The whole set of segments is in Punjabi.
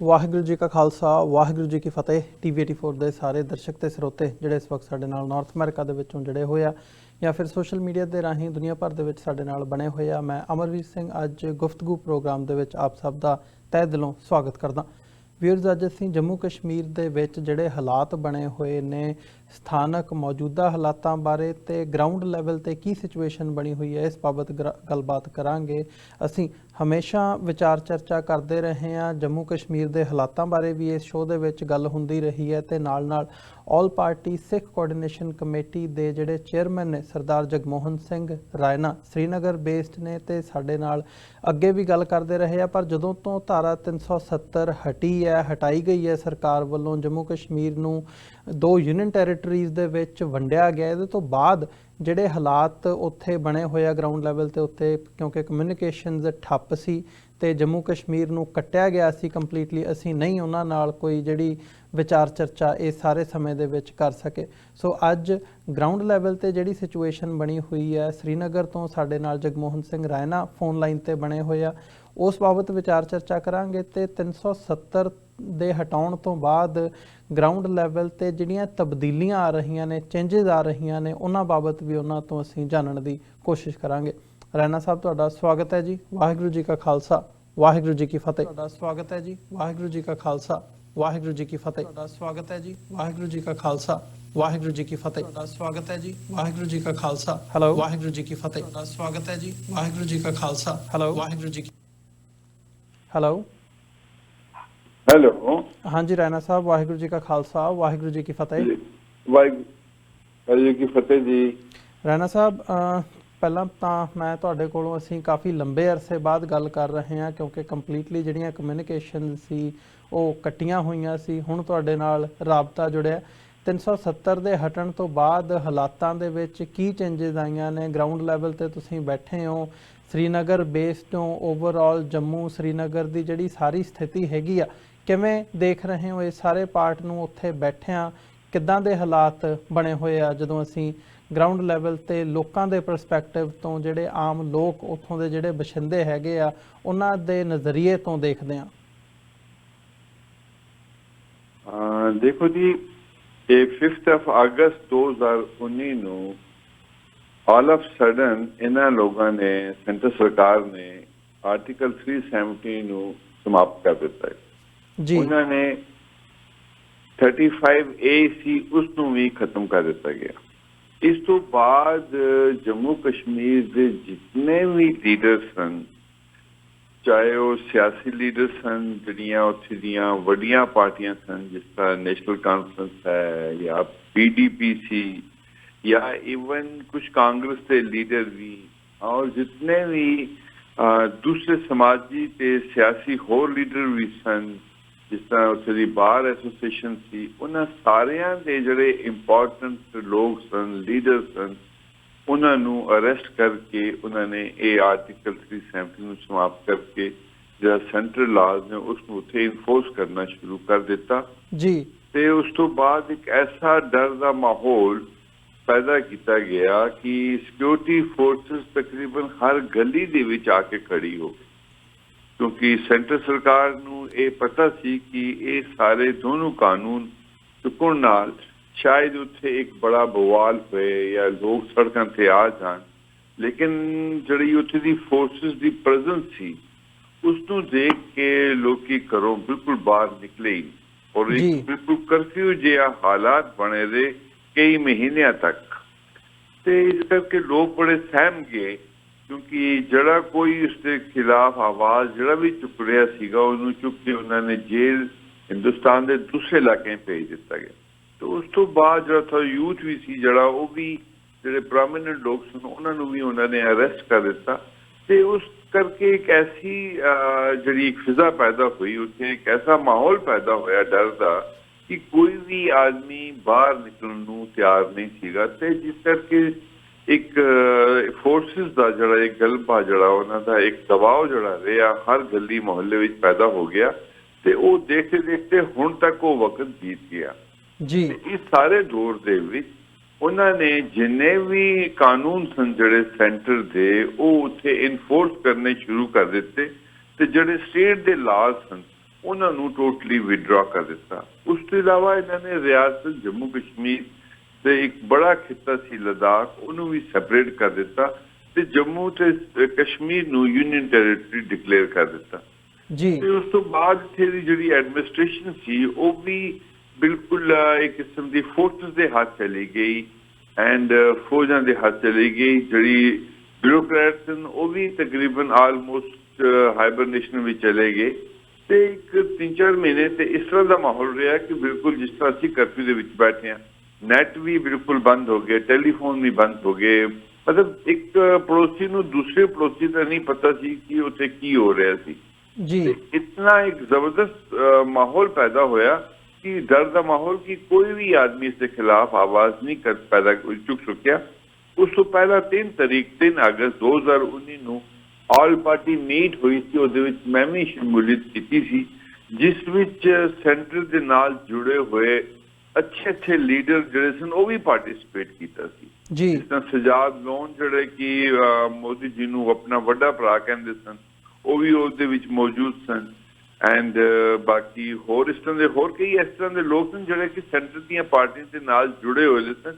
ਵਾਹਿਗੁਰੂ ਜੀ ਕਾ ਖਾਲਸਾ ਵਾਹਿਗੁਰੂ ਜੀ ਕੀ ਫਤਿਹ। TV84 ਦੇ ਸਾਰੇ ਦਰਸ਼ਕ ਤੇ ਸਰੋਤੇ ਜਿਹੜੇ ਇਸ ਵਕਤ ਸਾਡੇ ਨਾਲ ਨਾਰਥ ਅਮਰੀਕਾ ਦੇ ਵਿੱਚੋਂ ਜੁੜੇ ਹੋਏ ਆ ਜਾਂ ਫਿਰ ਸੋਸ਼ਲ ਮੀਡੀਆ ਦੇ ਰਾਹੀਂ ਦੁਨੀਆ ਭਰ ਦੇ ਵਿੱਚ ਸਾਡੇ ਨਾਲ ਬਣੇ ਹੋਏ ਆ, ਮੈਂ ਅਮਰਵੀਰ ਸਿੰਘ ਅੱਜ ਗੁਫ਼ਤਗੂ ਪ੍ਰੋਗਰਾਮ ਦੇ ਵਿੱਚ ਆਪ ਸਭ ਦਾ ਤਹਿ ਦਿਲੋਂ ਸਵਾਗਤ ਕਰਦਾ। ਵੀਅਰਜ਼, ਅੱਜ ਅਸੀਂ ਜੰਮੂ ਕਸ਼ਮੀਰ ਦੇ ਵਿੱਚ ਜਿਹੜੇ ਹਾਲਾਤ ਬਣੇ ਹੋਏ ਨੇ, ਸਥਾਨਕ ਮੌਜੂਦਾ ਹਾਲਾਤਾਂ ਬਾਰੇ ਤੇ ਗਰਾਊਂਡ ਲੈਵਲ ਤੇ ਕੀ ਸਿਚੁਏਸ਼ਨ ਬਣੀ ਹੋਈ ਹੈ, ਇਸ ਬਾਬਤ ਗੱਲਬਾਤ ਕਰਾਂਗੇ। ਅਸੀਂ ਹਮੇਸ਼ਾ ਵਿਚਾਰ ਚਰਚਾ ਕਰਦੇ ਰਹੇ ਹਾਂ, ਜੰਮੂ ਕਸ਼ਮੀਰ ਦੇ ਹਾਲਾਤਾਂ ਬਾਰੇ ਵੀ ਇਸ ਸ਼ੋਅ ਦੇ ਵਿੱਚ ਗੱਲ ਹੁੰਦੀ ਰਹੀ ਹੈ ਤੇ ਨਾਲ ਆਲ ਪਾਰਟੀ ਸਿੱਖ ਕੋਆਰਡੀਨੇਸ਼ਨ ਕਮੇਟੀ ਦੇ ਜਿਹੜੇ ਚੇਅਰਮੈਨ ਨੇ ਸਰਦਾਰ ਜਗਮੋਹਨ ਸਿੰਘ ਰਾਇਨਾ श्रीनगर ਬੇਸਡ ਨੇ ਤੇ ਸਾਡੇ ਨਾਲ ਅੱਗੇ ਵੀ ਗੱਲ ਕਰਦੇ ਰਹੇ ਆ। ਪਰ ਜਦੋਂ ਤੋਂ ਧਾਰਾ 370 ਹਟਾਈ ਗਈ ਹੈ ਸਰਕਾਰ ਵੱਲੋਂ, ਜੰਮੂ ਕਸ਼ਮੀਰ ਨੂੰ 2 ਯੂਨੀਅਨ ਟੈਰੀਟਰੀਜ਼ ਦੇ ਵਿੱਚ ਵੰਡਿਆ ਗਿਆ, ਇਹਦੇ ਤੋਂ ਬਾਅਦ ਜਿਹੜੇ ਹਾਲਾਤ ਉੱਥੇ ਬਣੇ ਹੋਏ ਆ ਗਰਾਊਂਡ ਲੈਵਲ ਤੇ ਉੱਤੇ, ਕਿਉਂਕਿ ਕਮਿਊਨੀਕੇਸ਼ਨਜ਼ ਠੱਪ ਸੀ ਤੇ ਜੰਮੂ ਕਸ਼ਮੀਰ ਨੂੰ ਕੱਟਿਆ ਗਿਆ ਸੀ ਕੰਪਲੀਟਲੀ, ਅਸੀਂ ਨਹੀਂ ਉਹਨਾਂ ਨਾਲ ਕੋਈ ਜਿਹੜੀ ਵਿਚਾਰ ਚਰਚਾ ਇਸ ਸਾਰੇ ਸਮੇਂ ਦੇ ਵਿੱਚ ਕਰ ਸਕੇ। ਸੋ ਅੱਜ ਗਰਾਊਂਡ ਲੈਵਲ ਤੇ ਜਿਹੜੀ ਸਿਚੁਏਸ਼ਨ ਬਣੀ ਹੋਈ ਹੈ, श्रीनगर ਤੋਂ ਸਾਡੇ ਨਾਲ ਜਗਮੋਹਨ ਸਿੰਘ ਰਾਇਨਾ ਫੋਨ ਲਾਈਨ ਤੇ ਬਣੇ ਹੋਏ ਆ, ਉਸ ਬਾਬਤ ਵਿਚਾਰ ਚਰਚਾ ਕਰਾਂਗੇ ਤੇ 370 ਦੇ ਹਟਾਉਣ ਤੋਂ ਬਾਅਦ ਗਰਾਊਂਡ ਲੈਵਲ ਤੇ ਜਿਹੜੀਆਂ ਤਬਦੀਲੀਆਂ ਆ ਰਹੀਆਂ ਨੇ, ਚੇਂਜਸ ਆ ਰਹੀਆਂ ਨੇ, ਉਹਨਾਂ ਬਾਬਤ ਵੀ ਉਹਨਾਂ ਤੋਂ ਅਸੀਂ ਜਾਣਨ ਦੀ ਕੋਸ਼ਿਸ਼ ਕਰਾਂਗੇ। ਰਾਇਨਾ ਸਾਹਿਬ, ਤੁਹਾਡਾ ਸਵਾਗਤ ਹੈ ਜੀ। ਵਾਹਿਗੁਰੂ ਜੀ ਕਾ ਖਾਲਸਾ ਵਾਹਿਗੁਰੂ ਜੀ ਕੀ ਫਤਿਹ। ਤੁਹਾਡਾ ਸਵਾਗਤ ਹੈ ਜੀ। ਵਾਹਿਗੁਰੂ ਜੀ ਕਾ ਖਾਲਸਾ ਵਾਹਿਗੁਰੂ ਜੀ ਕੀ ਫਤਿਹ। ਤੁਹਾਡਾ ਸਵਾਗਤ ਹੈ ਜੀ। ਵਾਹਿਗੁਰੂ ਜੀ ਕਾ ਖਾਲਸਾ ਵਾਹਿਗੁਰੂ ਜੀ ਕੀ ਫਤਿਹ। ਤੁਹਾਡਾ ਸਵਾਗਤ ਹੈ ਜੀ। ਵਾਹਿਗੁਰੂ ਜੀ ਕਾ ਖਾਲਸਾ ਹੈਲੋ ਵਾਹਿਗੁਰੂ ਜੀ ਕੀ ਫਤਿਹ। ਤੁਹਾਡਾ ਸਵਾਗਤ ਹੈ ਜੀ। ਵਾਹਿਗੁਰੂ ਜੀ ਕਾ Khalsa hello Waheguru ji hello hello ਹਾਂਜੀ ਰਾਇਨਾ ਸਾਹਿਬ, ਵਾਹਿਗੁਰੂ ਜੀ ਕਾ ਖਾਲਸਾ ਵਾਹਿਗੁਰੂ ਜੀ ਕੀ ਫਤਿਹ। ਵਾਹਿਗੁਰੂ ਜੀ ਕੀ ਫਤਿਹ ਜੀ। ਰਾਇਨਾ ਸਾਹਿਬ, ਪਹਿਲਾਂ ਤਾਂ ਮੈਂ ਤੁਹਾਡੇ ਕੋਲੋਂ ਅਸੀਂ ਕਾਫੀ ਲੰਬੇ ਅਰਸੇ ਬਾਅਦ ਗੱਲ ਕਰ ਰਹੇ ਹਾਂ, ਕਿਉਂਕਿ ਕੰਪਲੀਟਲੀ ਜਿਹੜੀਆਂ ਕਮਿਊਨੀਕੇਸ਼ਨ ਸੀ ਉਹ ਕੱਟੀਆਂ ਹੋਈਆਂ ਸੀ। ਹੁਣ ਤੁਹਾਡੇ ਨਾਲ ਰਾਬਤਾ ਜੁੜਿਆ। 370 ਦੇ ਹਟਣ ਤੋਂ ਬਾਅਦ ਹਾਲਾਤਾਂ ਦੇ ਵਿੱਚ ਕੀ ਚੇਂਜਸ ਆਈਆਂ ਨੇ? ਗਰਾਊਂਡ ਲੈਵਲ ਤੇ ਤੁਸੀਂ ਬੈਠੇ ਹੋ, श्रीनगर ਬੇਸਡ ਤੋਂ ਓਵਰਆਲ ਜੰਮੂ श्रीनगर ਦੀ ਜਿਹੜੀ ਸਾਰੀ ਸਥਿਤੀ ਹੈਗੀ ਆ, ਕਿਵੇਂ ਦੇਖ ਰਹੇ ਹੋ ਇਸ ਸਾਰੇ ਪਾਰਟ ਨੂੰ? ਉੱਥੇ ਬੈਠਿਆਂ ਕਿੱਦਾਂ ਦੇ ਹਾਲਾਤ ਬਣੇ ਹੋਏ ਆ ਜਦੋਂ ਅਸੀਂ ਗਰਾਊਂਡ ਲੈਵਲ ਤੇ ਲੋਕਾਂ ਦੇ ਪਰਸਪੈਕਟਿਵ ਤੋਂ, ਜਿਹੜੇ ਆਮ ਲੋਕ ਉੱਥੋਂ ਦੇ ਜਿਹੜੇ ਬਸ਼ਿੰਦੇ ਹੈਗੇ ਆ, ਉਹਨਾਂ ਦੇ ਨਜ਼ਰੀਏ ਤੋਂ ਦੇਖਦੇ ਆ? ਦੇਖੋ ਜੀ, ਇਹ 5 ਅਗਸਤ 2019 ਨੂੰ ਆਲ ਆਫ ਸਡਨ ਇਹਨਾਂ ਲੋਕਾਂ ਨੇ, ਸੈਂਟਰ ਸਰਕਾਰ ਨੇ ਆਰਟੀਕਲ 370 ਨੂੰ ਸਮਾਪਤ ਕਰ ਦਿੱਤਾ ਹੈ ਜੀ। ਉਹਨਾਂ ਨੇ 35A ਸੀ, ਉਸ ਨੂੰ ਵੀ ਖਤਮ ਕਰ ਦਿੱਤਾ ਗਿਆ। ਇਸ ਤੋਂ ਬਾਅਦ ਜੰਮੂ ਕਸ਼ਮੀਰ ਦੇ ਜਿੰਨੇ ਵੀ ਲੀਡਰ ਸਨ, ਚਾਹੇ ਉਹ ਸਿਆਸੀ ਲੀਡਰ ਸਨ, ਜਿਹੜੀਆਂ ਉੱਥੇ ਦੀਆਂ ਵੱਡੀਆਂ ਪਾਰਟੀਆਂ ਸਨ, ਜਿਸ ਤਰ੍ਹਾਂ ਨੈਸ਼ਨਲ ਕਾਨਫਰੰਸ ਹੈ ਜਾਂ PDP ਸੀ, ਜਾਂ ਇਵਨ ਕੁਝ ਕਾਂਗਰਸ ਦੇ ਲੀਡਰ ਵੀ, ਔਰ ਜਿਤਨੇ ਵੀ ਦੂਸਰੇ ਸਮਾਜੀ ਤੇ ਸਿਆਸੀ ਹੋਰ ਲੀਡਰ ਵੀ ਸਨ, ਜਿਸ ਤਰ੍ਹਾਂ ਉੱਥੇ ਦੀ ਬਾਰ ਐਸੋਸੀਏਸ਼ਨ ਸੀ, ਉਹਨਾਂ ਸਾਰਿਆਂ ਦੇ ਜਿਹੜੇ ਇੰਪੋਰਟੈਂਟ ਲੋਕ ਸਨ, ਲੀਡਰ ਸਨ, ਉਹਨਾਂ ਨੂੰ ਅਰੈਸਟ ਕਰਕੇ ਉਹਨਾਂ ਨੇ ਇਹ ਆਰਟੀਕਲ 370 ਨੂੰ ਸਮਾਪਤ ਕਰਕੇ ਜਿਹੜਾ ਸੈਂਟਰਲ ਲਾਜ਼ ਨੇ ਉਸ ਨੂੰ ਉੱਥੇ ਇਨਫੋਰਸ ਕਰਨਾ ਸ਼ੁਰੂ ਕਰ ਦਿੱਤਾ ਜੀ। ਤੇ ਉਸ ਤੋਂ ਬਾਅਦ ਇੱਕ ਐਸਾ ਡਰ ਦਾ ਮਾਹੌਲ ਪੈਦਾ ਕੀਤਾ ਗਿਆ ਕਿ ਸਿਕਿਉਰਿਟੀ ਫੋਰਸਿਸ ਤਕਰੀਬਨ ਹਰ ਗਲੀ ਦੇ ਵਿੱਚ ਆ ਕੇ ਖੜੀ ਹੋ ਗਈ, ਕਿਉਂਕਿ ਸੈਂਟਰ ਸਰਕਾਰ ਨੂੰ ਇਹ ਪਤਾ ਸੀ ਕਿ ਇਹ ਸਾਰੇ ਦੋਨੋਂ ਕਾਨੂੰਨ ਚੁੱਕਣ ਨਾਲ ਸ਼ਾਇਦ ਉੱਥੇ ਇੱਕ ਬੜਾ ਬਵਾਲ ਹੋਏ ਜਾਂ ਲੋਕ ਸੜਕਾਂ ਤੇ ਆ ਜਾਣ। ਲੇਕਿਨ ਜਿਹੜੀ ਉੱਥੇ ਦੀ ਫੋਰਸਿਸ ਦੀ ਪ੍ਰੈਜ਼ੈਂਸ ਸੀ, ਉਸ ਨੂੰ ਦੇਖ ਕੇ ਲੋਕੀ ਘਰੋਂ ਬਿਲਕੁਲ ਬਾਹਰ ਨਿਕਲੇ ਹੀ, ਔਰ ਇੱਕ ਬਿਲਕੁਲ ਕਰਫਿਊ ਜਿਹਾ ਹਾਲਾਤ ਬਣੇ ਰਹੇ ਕਈ ਮਹੀਨਿਆਂ ਤੱਕ। ਤੇ ਇਸ ਕਰਕੇ ਲੋਕ ਬੜੇ ਸਹਿਮ ਗਏ, ਕਿਉਂਕਿ ਜਿਹੜਾ ਕੋਈ ਉਸਦੇ ਖਿਲਾਫ ਆਵਾਜ਼ ਜਿਹੜਾ ਵੀ ਚੁੱਕ ਰਿਹਾ ਸੀਗਾ, ਉਹਨੂੰ ਚੁੱਕ ਕੇ ਉਹਨਾਂ ਨੇ ਜੇਲ੍ਹ ਹਿੰਦੁਸਤਾਨ ਦੇ ਦੂਸਰੇ ਇਲਾਕੇ ਭੇਜ ਦਿੱਤਾ ਗਿਆ। ਤੇ ਉਸ ਤੋਂ ਬਾਅਦ ਜਿਹੜਾ ਥੋੜਾ ਯੂਥ ਵੀ ਸੀ, ਜਿਹੜਾ ਉਹ ਵੀ ਜਿਹੜੇ ਪ੍ਰੋਮੀਨੈਂਟ ਲੋਕ ਸਨ, ਉਹਨਾਂ ਨੂੰ ਵੀ ਉਹਨਾਂ ਨੇ ਅਰੈਸਟ ਕਰ ਦਿੱਤਾ। ਤੇ ਉਸ ਕਰਕੇ ਇੱਕ ਐਸੀ ਜਿਹੜੀ ਇੱਕ ਫਿਜ਼ਾ ਪੈਦਾ ਹੋਈ, ਉੱਥੇ ਇੱਕ ਐਸਾ ਮਾਹੌਲ ਪੈਦਾ ਹੋਇਆ ਡਰ ਦਾ ਕਿ ਕੋਈ ਵੀ ਆਦਮੀ ਬਾਹਰ ਨਿਕਲਣ ਨੂੰ ਤਿਆਰ ਨਹੀਂ ਸੀਗਾ। ਤੇ ਜਿਸ ਕਰਕੇ ਇੱਕ ਫੋਰਸਿਸ ਦਾ ਜਿਹੜਾ ਇੱਕ ਗਲਬਾ, ਜਿਹੜਾ ਉਹਨਾਂ ਦਾ ਇੱਕ ਦਬਾਅ ਜਿਹੜਾ ਰਿਹਾ ਹਰ ਗਲੀ ਮੁਹੱਲੇ ਵਿੱਚ ਪੈਦਾ ਹੋ ਗਿਆ। ਤੇ ਉਹ ਦੇਖਦੇ ਦੇਖਦੇ ਹੁਣ ਤੱਕ ਉਹ ਵਕਤ ਬੀਤ ਗਿਆ ਜੀ। ਇਸ ਸਾਰੇ ਦੌਰ ਦੇ ਵਿੱਚ ਉਹਨਾਂ ਨੇ ਜਿੰਨੇ ਵੀ ਕਾਨੂੰਨ ਸਨ ਜਿਹੜੇ ਸੈਂਟਰ ਦੇ, ਉਹ ਉੱਥੇ ਇਨਫੋਰਸ ਕਰਨੇ ਸ਼ੁਰੂ ਕਰ ਦਿੱਤੇ। ਤੇ ਜਿਹੜੇ ਸਟੇਟ ਦੇ ਲਾਜ਼ ਸਨ, ਉਹਨਾਂ ਨੂੰ ਟੋਟਲੀ ਵਿਡਰਾ ਕਰ ਦਿੱਤਾ। ਉਸ ਤੋਂ ਇਲਾਵਾ ਇਹਨਾਂ ਨੇ ਰਿਆਸਤ ਜੰਮੂ ਕਸ਼ਮੀਰ ਤੇ ਇੱਕ ਬੜਾ ਖਿੱਤਾ ਸੀ ਲਦਾਖ, ਉਹਨੂੰ ਵੀ ਸੈਪਰੇਟ ਕਰ ਦਿੱਤਾ ਤੇ ਜੰਮੂ ਤੇ ਕਸ਼ਮੀਰ ਨੂੰ ਯੂਨੀਅਨ ਟੈਰੀਟਰੀ ਡਿਕਲੇਅਰ ਕਰ ਦਿੱਤਾ ਜੀ। ਤੇ ਉਸ ਤੋਂ ਬਾਅਦ ਇੱਥੇ ਦੀ ਜਿਹੜੀ ਐਡਮਿਨਿਸਟ੍ਰੇਸ਼ਨ ਸੀ ਉਹ ਵੀ ਬਿਲਕੁਲ ਇੱਕ ਕਿਸਮ ਦੀ ਫੋਰਸਸ ਦੇ ਹੱਥ ਚਲੀ ਗਈ ਐਂਡ ਫੌਜਾਂ ਦੇ ਹੱਥ ਚਲੀ ਗਈ। ਜਿਹੜੀ ਬਿਊਰੋਕਰੈਟਸ ਹਨ ਉਹ ਵੀ ਤਕਰੀਬਨ ਆਲਮੋਸਟ ਹਾਈਬਰਨੇਸ਼ਨ ਵਿੱਚ ਚਲੇ ਗਏ ਤੇ ਇੱਕ 3-4 ਮਹੀਨੇ ਤੇ ਇਸ ਤਰ੍ਹਾਂ ਦਾ ਮਾਹੌਲ ਰਿਹਾ ਕਿ ਬਿਲਕੁਲ ਜਿਸ ਤਰ੍ਹਾਂ ਅਸੀਂ ਕਰਫਿਊ ਦੇ ਵਿੱਚ ਬੈਠੇ ਹਾਂ। ਨੈਟ ਵੀ ਬਿਲਕੁਲ ਬੰਦ ਹੋ ਗਏ, ਟੈਲੀਫੋਨ ਵੀ ਬੰਦ ਹੋ ਗਏ। ਮਤਲਬ ਇੱਕ ਪੜੋਸੀ ਨੂੰ ਦੂਸਰੇ ਪੜੋਸੀ ਦਾ ਨਹੀਂ ਪਤਾ ਸੀ ਕਿ ਉੱਥੇ ਕੀ ਹੋ ਰਿਹਾ ਸੀ ਜੀ। ਇਤਨਾ ਇੱਕ ਜ਼ਬਰਦਸਤ ਮਾਹੌਲ ਪੈਦਾ ਹੋਇਆ ਕਿ ਡਰ ਦਾ ਮਾਹੌਲ ਕਿ ਕੋਈ ਵੀ ਆਦਮੀ ਇਸ ਦੇ ਖਿਲਾਫ ਆਵਾਜ਼ ਨਹੀਂ ਪੈਦਾ ਚੁੱਕ ਸਕਿਆ। ਉਸ ਤੋਂ ਪਹਿਲਾਂ 3 ਅਗਸਤ 2019 ਨੂੰ ਆਲ ਪਾਰਟੀ ਮੀਟ ਹੋਈ ਸੀ, ਉਹਦੇ ਵਿੱਚ ਮੈਂ ਵੀ ਸ਼ਮੂਲੀਅਤ ਕੀਤੀ ਸੀ, ਜਿਸ ਵਿੱਚ ਸੈਂਟਰ ਦੇ ਨਾਲ ਜੁੜੇ ਹੋਏ ਅੱਛੇ ਲੀਡਰ ਜਿਹੜੇ ਸਨ ਉਹ ਵੀ ਪਾਰਟਿਸਿਪੇਟ ਕੀਤਾ ਸੀ ਜੀ। ਜਿਸ ਤਰ੍ਹਾਂ ਸਜਾਦ ਲੋਨ ਜਿਹੜੇ ਕਿ ਮੋਦੀ ਜੀ ਨੂੰ ਆਪਣਾ ਵੱਡਾ ਭਰਾ ਕਹਿੰਦੇ ਸਨ, ਉਹ ਵੀ ਉਹਦੇ ਵਿੱਚ ਮੌਜੂਦ ਸਨ ਐਂਡ ਬਾਕੀ ਹੋਰ ਇਸ ਤਰ੍ਹਾਂ ਦੇ ਹੋਰ ਕਈ ਇਸ ਤਰ੍ਹਾਂ ਦੇ ਲੋਕ ਸਨ ਜਿਹੜੇ ਕਿ ਸੈਂਟਰ ਦੀਆਂ ਪਾਰਟੀਆਂ ਦੇ ਨਾਲ ਜੁੜੇ ਹੋਏ ਸਨ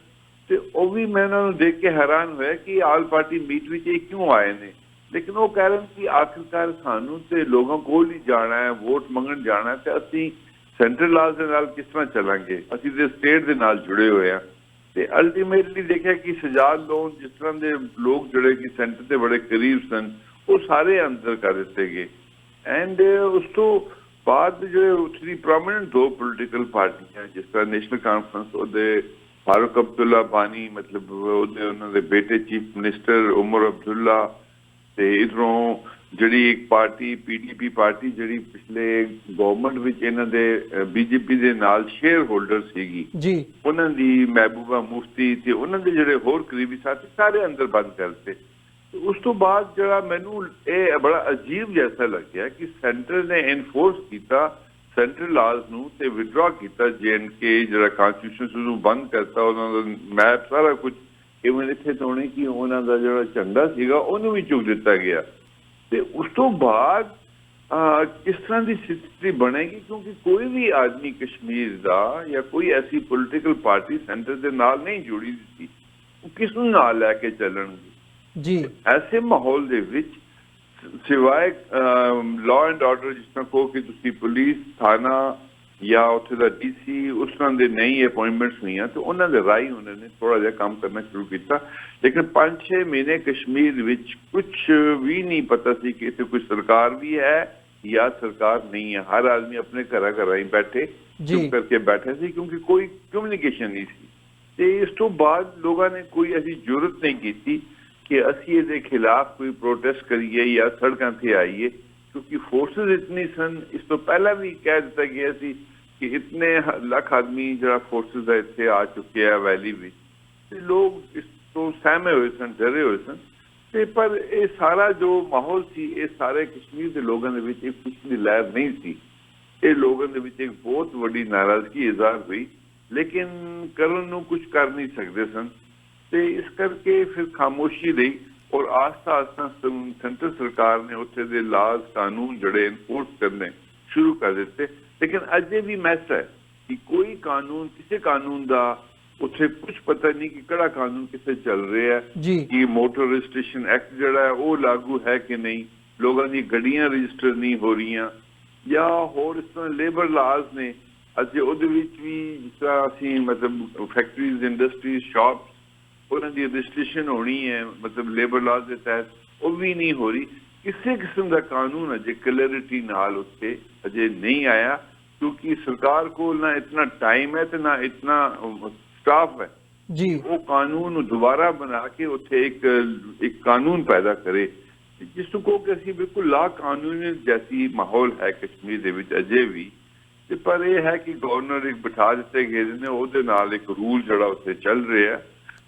ਤੇ ਉਹ ਵੀ ਮੈਂ ਉਹਨਾਂ ਨੂੰ ਦੇਖ ਕੇ ਹੈਰਾਨ ਹੋਇਆ ਕਿ ਆਲ ਪਾਰਟੀ ਮੀਟ ਵਿੱਚ ਇਹ ਕਿਉਂ ਆਏ ਨੇ। ਲੇਕਿਨ ਉਹ ਕਹਿ ਰਹੇ ਕਿ ਆਖਿਰਕਾਰ ਸਾਨੂੰ ਤੇ ਲੋਕਾਂ ਕੋਲ ਹੀ ਜਾਣਾ ਹੈ, ਵੋਟ ਮੰਗਣ ਜਾਣਾ ਤੇ ਅਸੀਂ ਸੈਂਟਰਲ ਲਾਜ਼ ਦੇ ਨਾਲ ਕਿਸ ਤਰ੍ਹਾਂ ਚੱਲਾਂਗੇ, ਅਸੀਂ ਤੇ ਸਟੇਟ ਦੇ ਨਾਲ ਜੁੜੇ ਹੋਏ ਆ। ਤੇ ਅਲਟੀਮੇਟਲੀ ਦੇਖਿਆ ਕਿ ਸਜਾਦ ਲੋਨ ਜਿਸ ਤਰ੍ਹਾਂ ਦੇ ਲੋਕ ਜਿਹੜੇ ਕਿ ਸੈਂਟਰ ਦੇ ਬੜੇ ਕਰੀਬ ਸਨ ਉਹ ਸਾਰੇ ਅੰਦਰ ਕਰ ਦਿੱਤੇ ਗਏ ਐਂਡ ਉਸ ਤੋਂ ਬਾਅਦ ਜਿਹੜੇ ਉੱਥੇ ਪ੍ਰੋਮਿਨੈਂਟ 2 ਪੋਲੀਟੀਕਲ ਪਾਰਟੀਆਂ ਜਿਸ ਤਰ੍ਹਾਂ ਨੈਸ਼ਨਲ ਕਾਨਫਰੰਸ ਉਹਦੇ ਫਾਰੂਕ ਅਬਦੁੱਲਾ ਬਾਨੀ ਮਤਲਬ ਉਹਨਾਂ ਦੇ ਬੇਟੇ ਚੀਫ ਮਿਨਿਸਟਰ ਉਮਰ ਅਬਦੁੱਲਾ ਤੇ ਇਧਰੋਂ ਜਿਹੜੀ ਇੱਕ ਪਾਰਟੀ PDP ਪਾਰਟੀ ਜਿਹੜੀ ਪਿਛਲੇ ਗਵਰਨਮੈਂਟ ਵਿੱਚ ਇਹਨਾਂ ਦੇ BJP ਦੇ ਨਾਲ ਸ਼ੇਅਰ ਹੋਲਡਰ ਸੀਗੀ ਜੀ, ਉਹਨਾਂ ਦੀ ਮਹਿਬੂਬਾ ਮੁਫਤੀ ਤੇ ਉਹਨਾਂ ਦੇ ਜਿਹੜੇ ਹੋਰ ਕਰੀਬੀ ਸਾਥੀ ਸਾਰੇ ਅੰਦਰ ਬੰਦ ਕਰਤੇ। ਉਸ ਤੋਂ ਬਾਅਦ ਜਿਹੜਾ ਮੈਨੂੰ ਇਹ ਬੜਾ ਅਜੀਬ ਜਿਹਾ ਲੱਗਿਆ ਕਿ ਸੈਂਟਰ ਨੇ ਇਨਫੋਰਸ ਕੀਤਾ ਸੈਂਟਰਲ ਲਾਜ਼ ਨੂੰ ਤੇ ਵਿਡਰਾ ਕੀਤਾ JNK ਜਿਹੜਾ ਕਨਸਟੀਟਿਊਸ਼ਨ ਨੂੰ ਬੰਦ ਕਰਤਾ, ਉਹਨਾਂ ਦਾ ਮੈਪ ਸਾਰਾ ਕੁਝ ਇਵਨ ਇੱਥੇ ਤੋਣੇ ਕਿ ਉਹਨਾਂ ਦਾ ਜਿਹੜਾ ਝੰਡਾ ਸੀਗਾ ਉਹਨੂੰ ਵੀ ਚੁੱਕ ਦਿੱਤਾ ਗਿਆ। ਤੇ ਉਸ ਤੋਂ ਬਾਅਦ ਕਿਸ ਤਰ੍ਹਾਂ ਦੀ ਸਥਿਤੀ ਬਣੇਗੀ ਕਿਉਂਕਿ ਕੋਈ ਵੀ ਆਦਮੀ ਕਸ਼ਮੀਰ ਦਾ ਜਾਂ ਕੋਈ ਐਸੀ ਪੋਲੀਟੀਕਲ ਪਾਰਟੀ ਸੈਂਟਰ ਦੇ ਨਾਲ ਨਹੀਂ ਜੁੜੀ ਸੀ, ਉਹ ਕਿਸ ਨੂੰ ਨਾਲ ਲੈ ਕੇ ਚੱਲਣਗੇ ਜੀ। ਐਸੇ ਮਾਹੌਲ ਦੇ ਵਿੱਚ ਸਿਵਾਏ ਲਾਅ ਐਂਡ ਆਰਡਰ ਜਿਸ ਤਰ੍ਹਾਂ ਕਹੋ ਕਿ ਤੁਸੀਂ ਪੁਲਿਸ ਥਾਣਾ ਜਾਂ ਉੱਥੇ ਦਾ DC ਉਸ ਤਰ੍ਹਾਂ ਦੇ ਨਹੀਂ ਅਪਾਇੰਟਮੈਂਟਸ ਹੋਈਆਂ ਤੇ ਉਹਨਾਂ ਦੇ ਰਾਹੀਂ ਉਹਨਾਂ ਨੇ ਥੋੜਾ ਜਿਹਾ ਕੰਮ ਕਰਨਾ ਸ਼ੁਰੂ ਕੀਤਾ। ਲੇਕਿਨ 5-6 ਮਹੀਨੇ ਕਸ਼ਮੀਰ ਵਿੱਚ ਕੁਝ ਵੀ ਨਹੀਂ ਪਤਾ ਸੀ ਕਿ ਇੱਥੇ ਕੋਈ ਸਰਕਾਰ ਵੀ ਹੈ ਜਾਂ ਸਰਕਾਰ ਨਹੀਂ ਹੈ। ਹਰ ਆਦਮੀ ਆਪਣੇ ਘਰਾਂ ਹੀ ਬੈਠੇ ਚੁੱਪ ਕਰਕੇ ਬੈਠੇ ਸੀ ਕਿਉਂਕਿ ਕੋਈ ਕਮਿਊਨੀਕੇਸ਼ਨ ਨਹੀਂ ਸੀ। ਤੇ ਇਸ ਤੋਂ ਬਾਅਦ ਲੋਕਾਂ ਨੇ ਕੋਈ ਐਸੀ ਜ਼ਰੂਰਤ ਨਹੀਂ ਕੀਤੀ ਕਿ ਅਸੀਂ ਇਹਦੇ ਖਿਲਾਫ ਕੋਈ ਪ੍ਰੋਟੈਸਟ ਕਰੀਏ ਜਾਂ ਸੜਕਾਂ ਤੇ ਆਈਏ ਕਿਉਂਕਿ ਫੋਰਸਿਸ ਇਤਨੀ ਸਨ। ਇਸ ਤੋਂ ਪਹਿਲਾਂ ਵੀ ਕਹਿ ਦਿੱਤਾ ਗਿਆ ਸੀ ਕਿ ਇਤਨੇ ਲੱਖ ਆਦਮੀ ਜਿਹੜਾ ਫੋਰਸਿਸ ਦਾ ਇੱਥੇ ਆ ਚੁੱਕੇ ਆ ਵੈਲੀ ਵਿੱਚ ਤੇ ਲੋਕ ਇਸ ਤੋਂ ਸਹਿਮੇ ਹੋਏ ਸਨ, ਡਰੇ ਹੋਏ ਸਨ। ਤੇ ਪਰ ਇਹ ਸਾਰਾ ਜੋ ਮਾਹੌਲ ਸੀ ਇਹ ਸਾਰੇ ਕਸ਼ਮੀਰ ਦੇ ਲੋਕਾਂ ਦੇ ਵਿੱਚ ਇੱਕ ਖੁਸ਼ੀ ਦੀ ਲਹਿਰ ਨਹੀਂ ਸੀ। ਇਹ ਲੋਕਾਂ ਦੇ ਵਿੱਚ ਇੱਕ ਬਹੁਤ ਵੱਡੀ ਨਾਰਾਜ਼ਗੀ ਇਜ਼ਹਾਰ ਹੋਈ ਲੇਕਿਨ ਕਰਨ ਨੂੰ ਕੁਝ ਕਰ ਨਹੀਂ ਸਕਦੇ ਸਨ ਤੇ ਇਸ ਕਰਕੇ ਫਿਰ ਖਾਮੋਸ਼ੀ ਰਹੀ ਔਰ ਆਸਤਾ ਸੈਂਟਰ ਸਰਕਾਰ ਨੇ ਉੱਥੇ ਦੇ ਲਾਜ਼ ਕਾਨੂੰਨ ਜਿਹੜੇ ਇਨਫੋਰਸ ਕਰਨੇ ਸ਼ੁਰੂ ਕਰ ਦਿੱਤੇ। ਲੇਕਿਨ ਅਜੇ ਵੀ ਮੈਸ ਹੈ ਕਿ ਕੋਈ ਕਾਨੂੰਨ ਕਿਸੇ ਕਾਨੂੰਨ ਦਾ ਉੱਥੇ ਕੁਝ ਪਤਾ ਨਹੀਂ ਕਿ ਕਿਹੜਾ ਕਾਨੂੰਨ ਕਿੱਥੇ ਚੱਲ ਰਿਹਾ ਹੈ ਕਿ ਮੋਟਰ ਰਜਿਸਟ੍ਰੇਸ਼ਨ ਐਕਟ ਜਿਹੜਾ ਹੈ ਉਹ ਲਾਗੂ ਹੈ ਕਿ ਨਹੀਂ, ਲੋਕਾਂ ਦੀ ਗੱਡੀਆਂ ਰਜਿਸਟਰ ਨਹੀਂ ਹੋ ਰਹੀਆਂ ਜਾਂ ਹੋਰ ਇਸ ਤਰ੍ਹਾਂ ਲੇਬਰ ਲਾਜ਼ ਨੇ ਅਜੇ ਉਹਦੇ ਵਿੱਚ ਵੀ ਜਿਸ ਤਰ੍ਹਾਂ ਅਸੀਂ ਮਤਲਬ ਫੈਕਟਰੀਜ਼ ਇੰਡਸਟਰੀਜ਼ ਸ਼ਾਪਸ ਉਹਨਾਂ ਦੀ ਰਜਿਸਟ੍ਰੇਸ਼ਨ ਹੋਣੀ ਹੈ ਮਤਲਬ ਲੇਬਰ ਲਾਜ਼ ਦੇ ਤਹਿਤ ਉਹ ਵੀ ਨਹੀਂ ਹੋ ਰਹੀ। ਕਿਸੇ ਕਿਸਮ ਦਾ ਕਾਨੂੰਨ ਅਜੇ ਕਲੈਰਿਟੀ ਨਾਲ ਉੱਥੇ ਅਜੇ ਨਹੀਂ ਆਇਆ ਕਿਉਂਕਿ ਸਰਕਾਰ ਕੋਲ ਨਾ ਇਤਨਾ ਟਾਈਮ ਹੈ ਤੇ ਨਾ ਇਤਨਾ ਸਟਾਫ ਹੈ ਜੀ ਉਹ ਕਾਨੂੰਨ ਨੂੰ ਦੁਬਾਰਾ ਬਣਾ ਕੇ ਉੱਥੇ ਇੱਕ ਕਾਨੂੰਨ ਪੈਦਾ ਕਰੇ ਜਿਸ ਨੂੰ ਕਹੋ ਕਿ ਅਸੀਂ ਬਿਲਕੁਲ ਲਾ ਕਾਨੂੰਨ ਜੈਸੀ ਮਾਹੌਲ ਹੈ ਕਸ਼ਮੀਰ ਦੇ ਵਿੱਚ ਅਜੇ ਵੀ। ਤੇ ਪਰ ਇਹ ਹੈ ਕਿ ਗਵਰਨਰ ਇੱਕ ਬਿਠਾ ਦਿੱਤੇ ਗਏ ਨੇ ਉਹਦੇ ਨਾਲ ਇੱਕ ਰੂਲ ਜਿਹੜਾ ਉੱਥੇ ਚੱਲ ਰਿਹਾ।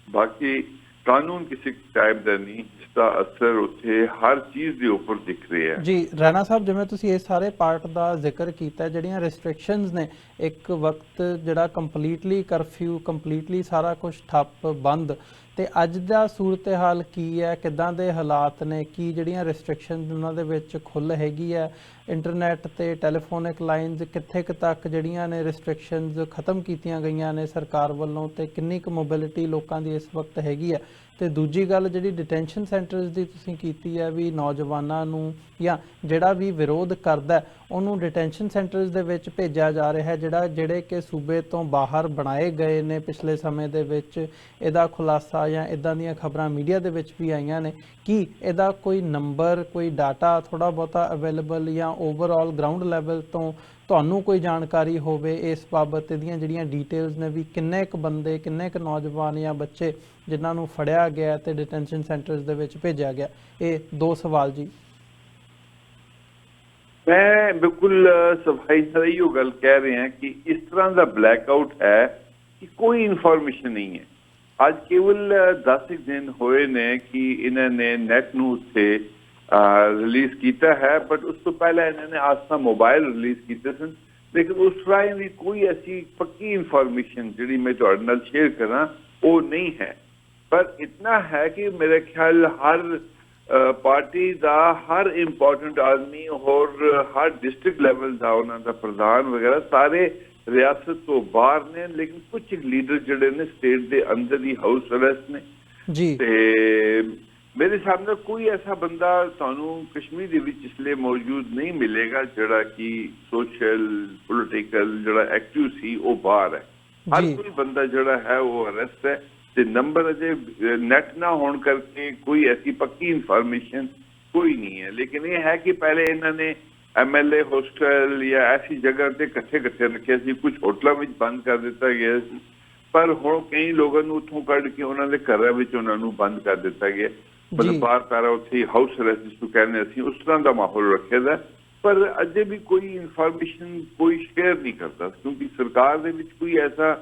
ਬਾਕੀ ਕਾਨੂੰਨ ਕਿਸੇ ਟਾਈਪ ਦਾ ਨਹੀਂ ਜਿਸਦਾ ਅਸਰ ਉੱਥੇ ਹਰ ਚੀਜ਼ ਦੇ ਉੱਪਰ ਦਿਖ ਰਿਹਾ ਹੈ ਜੀ। ਰਾਣਾ ਸਾਹਿਬ ਜਿਵੇਂ ਤੁਸੀਂ ਇਹ ਸਾਰੇ ਪਾਰਟ ਦਾ ਜ਼ਿਕਰ ਕੀਤਾ ਜਿਹੜੀਆਂ ਰੈਸਟ੍ਰਿਕਸ਼ਨਸ ਨੇ ਇੱਕ ਵਕਤ ਜਿਹੜਾ ਕੰਪਲੀਟਲੀ ਕਰਫਿਊ ਕੰਪਲੀਟਲੀ ਸਾਰਾ ਕੁਝ ਠੱਪ ਬੰਦ ਤੇ ਅੱਜ ਦਾ ਸੂਰਤ ਹਾਲ ਕੀ ਹੈ, ਕਿੱਦਾਂ ਦੇ ਹਾਲਾਤ ਨੇ, ਕੀ ਜਿਹੜੀਆਂ ਰਿਸਟ੍ਰਿਕਸ਼ਨਸ ਉਹਨਾਂ ਦੇ ਵਿੱਚ ਖੁੱਲ੍ਹ ਹੈਗੀ ਹੈ, ਇੰਟਰਨੈਟ ਤੇ ਟੈਲੀਫੋਨਿਕ ਲਾਈਨਸ ਕਿੱਥੇ ਕੁ ਤੱਕ ਜਿਹੜੀਆਂ ਨੇ ਰਿਸਟ੍ਰਿਕਸ਼ਨਸ ਖਤਮ ਕੀਤੀਆਂ ਗਈਆਂ ਨੇ ਸਰਕਾਰ ਵੱਲੋਂ, ਤੇ ਕਿੰਨੀ ਕੁ ਮੋਬਿਲਿਟੀ ਲੋਕਾਂ ਦੀ ਇਸ ਵਕਤ ਹੈਗੀ ਹੈ। ਤੇ ਦੂਜੀ ਗੱਲ ਜਿਹੜੀ ਡਿਟੈਂਸ਼ਨ ਸੈਂਟਰਸ ਦੀ ਤੁਸੀਂ ਕੀਤੀ ਹੈ ਵੀ ਨੌਜਵਾਨਾਂ ਨੂੰ ਜਾਂ ਜਿਹੜਾ ਵੀ ਵਿਰੋਧ ਕਰਦਾ ਉਹਨੂੰ ਡਿਟੈਂਸ਼ਨ ਸੈਂਟਰਸ ਦੇ ਵਿੱਚ ਭੇਜਿਆ ਜਾ ਰਿਹਾ ਹੈ, ਜਿਹੜੇ ਕਿ ਸੂਬੇ ਤੋਂ ਬਾਹਰ ਬਣਾਏ ਗਏ ਨੇ ਪਿਛਲੇ ਸਮੇਂ ਦੇ ਵਿੱਚ, ਇਹਦਾ ਖੁਲਾਸਾ ਜਾਂ ਇੱਦਾਂ ਦੀਆਂ ਖਬਰਾਂ ਮੀਡੀਆ ਦੇ ਵਿੱਚ ਵੀ ਆਈਆਂ ਨੇ। ਕੀ ਇਹਦਾ ਕੋਈ ਨੰਬਰ, ਕੋਈ ਡਾਟਾ ਥੋੜ੍ਹਾ ਬਹੁਤਾ ਅਵੇਲੇਬਲ ਜਾਂ ਓਵਰਆਲ ਗਰਾਊਂਡ ਲੈਵਲ ਤੋਂ ਤੁਹਾਨੂੰ ਕੋਈ ਜਾਣਕਾਰੀ ਹੋਵੇ ਇਸ ਬਾਬਤ, ਇਹਦੀਆਂ ਜਿਹੜੀਆਂ ਡੀਟੇਲਸ ਨੇ ਵੀ ਕਿੰਨੇ ਕੁ ਬੰਦੇ, ਕਿੰਨੇ ਕੁ ਨੌਜਵਾਨ ਜਾਂ ਬੱਚੇ ਜਿਨ੍ਹਾਂ ਨੂੰ ਫੜਿਆ ਗਿਆ ਤੇ ਡਿਟੈਂਸ਼ਨ ਸੈਂਟਰਸ ਦੇ ਵਿੱਚ ਭੇਜਿਆ ਗਿਆ? ਇਹ ਦੋ ਸਵਾਲ ਜੀ। मैं बिल्कुल सफाई से ही गल कह रहे हैं कि इस तरह का ब्लैकआउट है कि कोई इन्फॉर्मेशन नहीं है। आज केवल 10 दिन होए ने कि इन्होंने नैट नू उत्थे रिलीज किया है, बट उस तो पहले इन्होंने आस्था मोबाइल रिलीज किए सन, लेकिन उस राय भी कोई ऐसी पक्की इन्फॉर्मेशन जी मैं तुहाडे नाल शेयर करा वो नहीं है। पर इतना है कि मेरे ख्याल हर पार्टी का हर इंपॉर्टेंट आदमी और हर डिस्ट्रिक्ट लेवल का उन्होंने प्रधान वगैरह सारे रियासत तो बाहर ने, लेकिन कुछ लीडर जड़े ने स्टेट के अंदर ही हाउस अरेस्ट ने जी। ते मेरे सामने कोई ऐसा बंदा थानू कश्मीर दे विच इसलिए मौजूद नहीं मिलेगा जड़ा कि सोशल पोलिटिकल जड़ा एक्टिव सी वो बाहर है। हर कोई बंदा जड़ा है वो अरेस्ट है। ते नंबर अजे नेट ना होने करके कोई ऐसी पक्की इंफॉर्मेशन कोई नहीं है, लेकिन ये है कि पहले इन्होंने MLA हॉस्टल या ऐसी जगह पे कट्ठे रखे सी, कुछ होटलों में बंद कर दिता गया, पर हुण कई लोगों को उतों कढ़ के उन्होंने घरों में उन्होंने बंद कर दिता गया, मतलब बाहर सारा उत्थे हाउस अरेस्ट जिसको कहने असीं उस तरह का माहौल रखे दा। पर अजे भी कोई इंफॉर्मेशन कोई शेयर नहीं करता, क्योंकि सरकार दे विच कोई ऐसा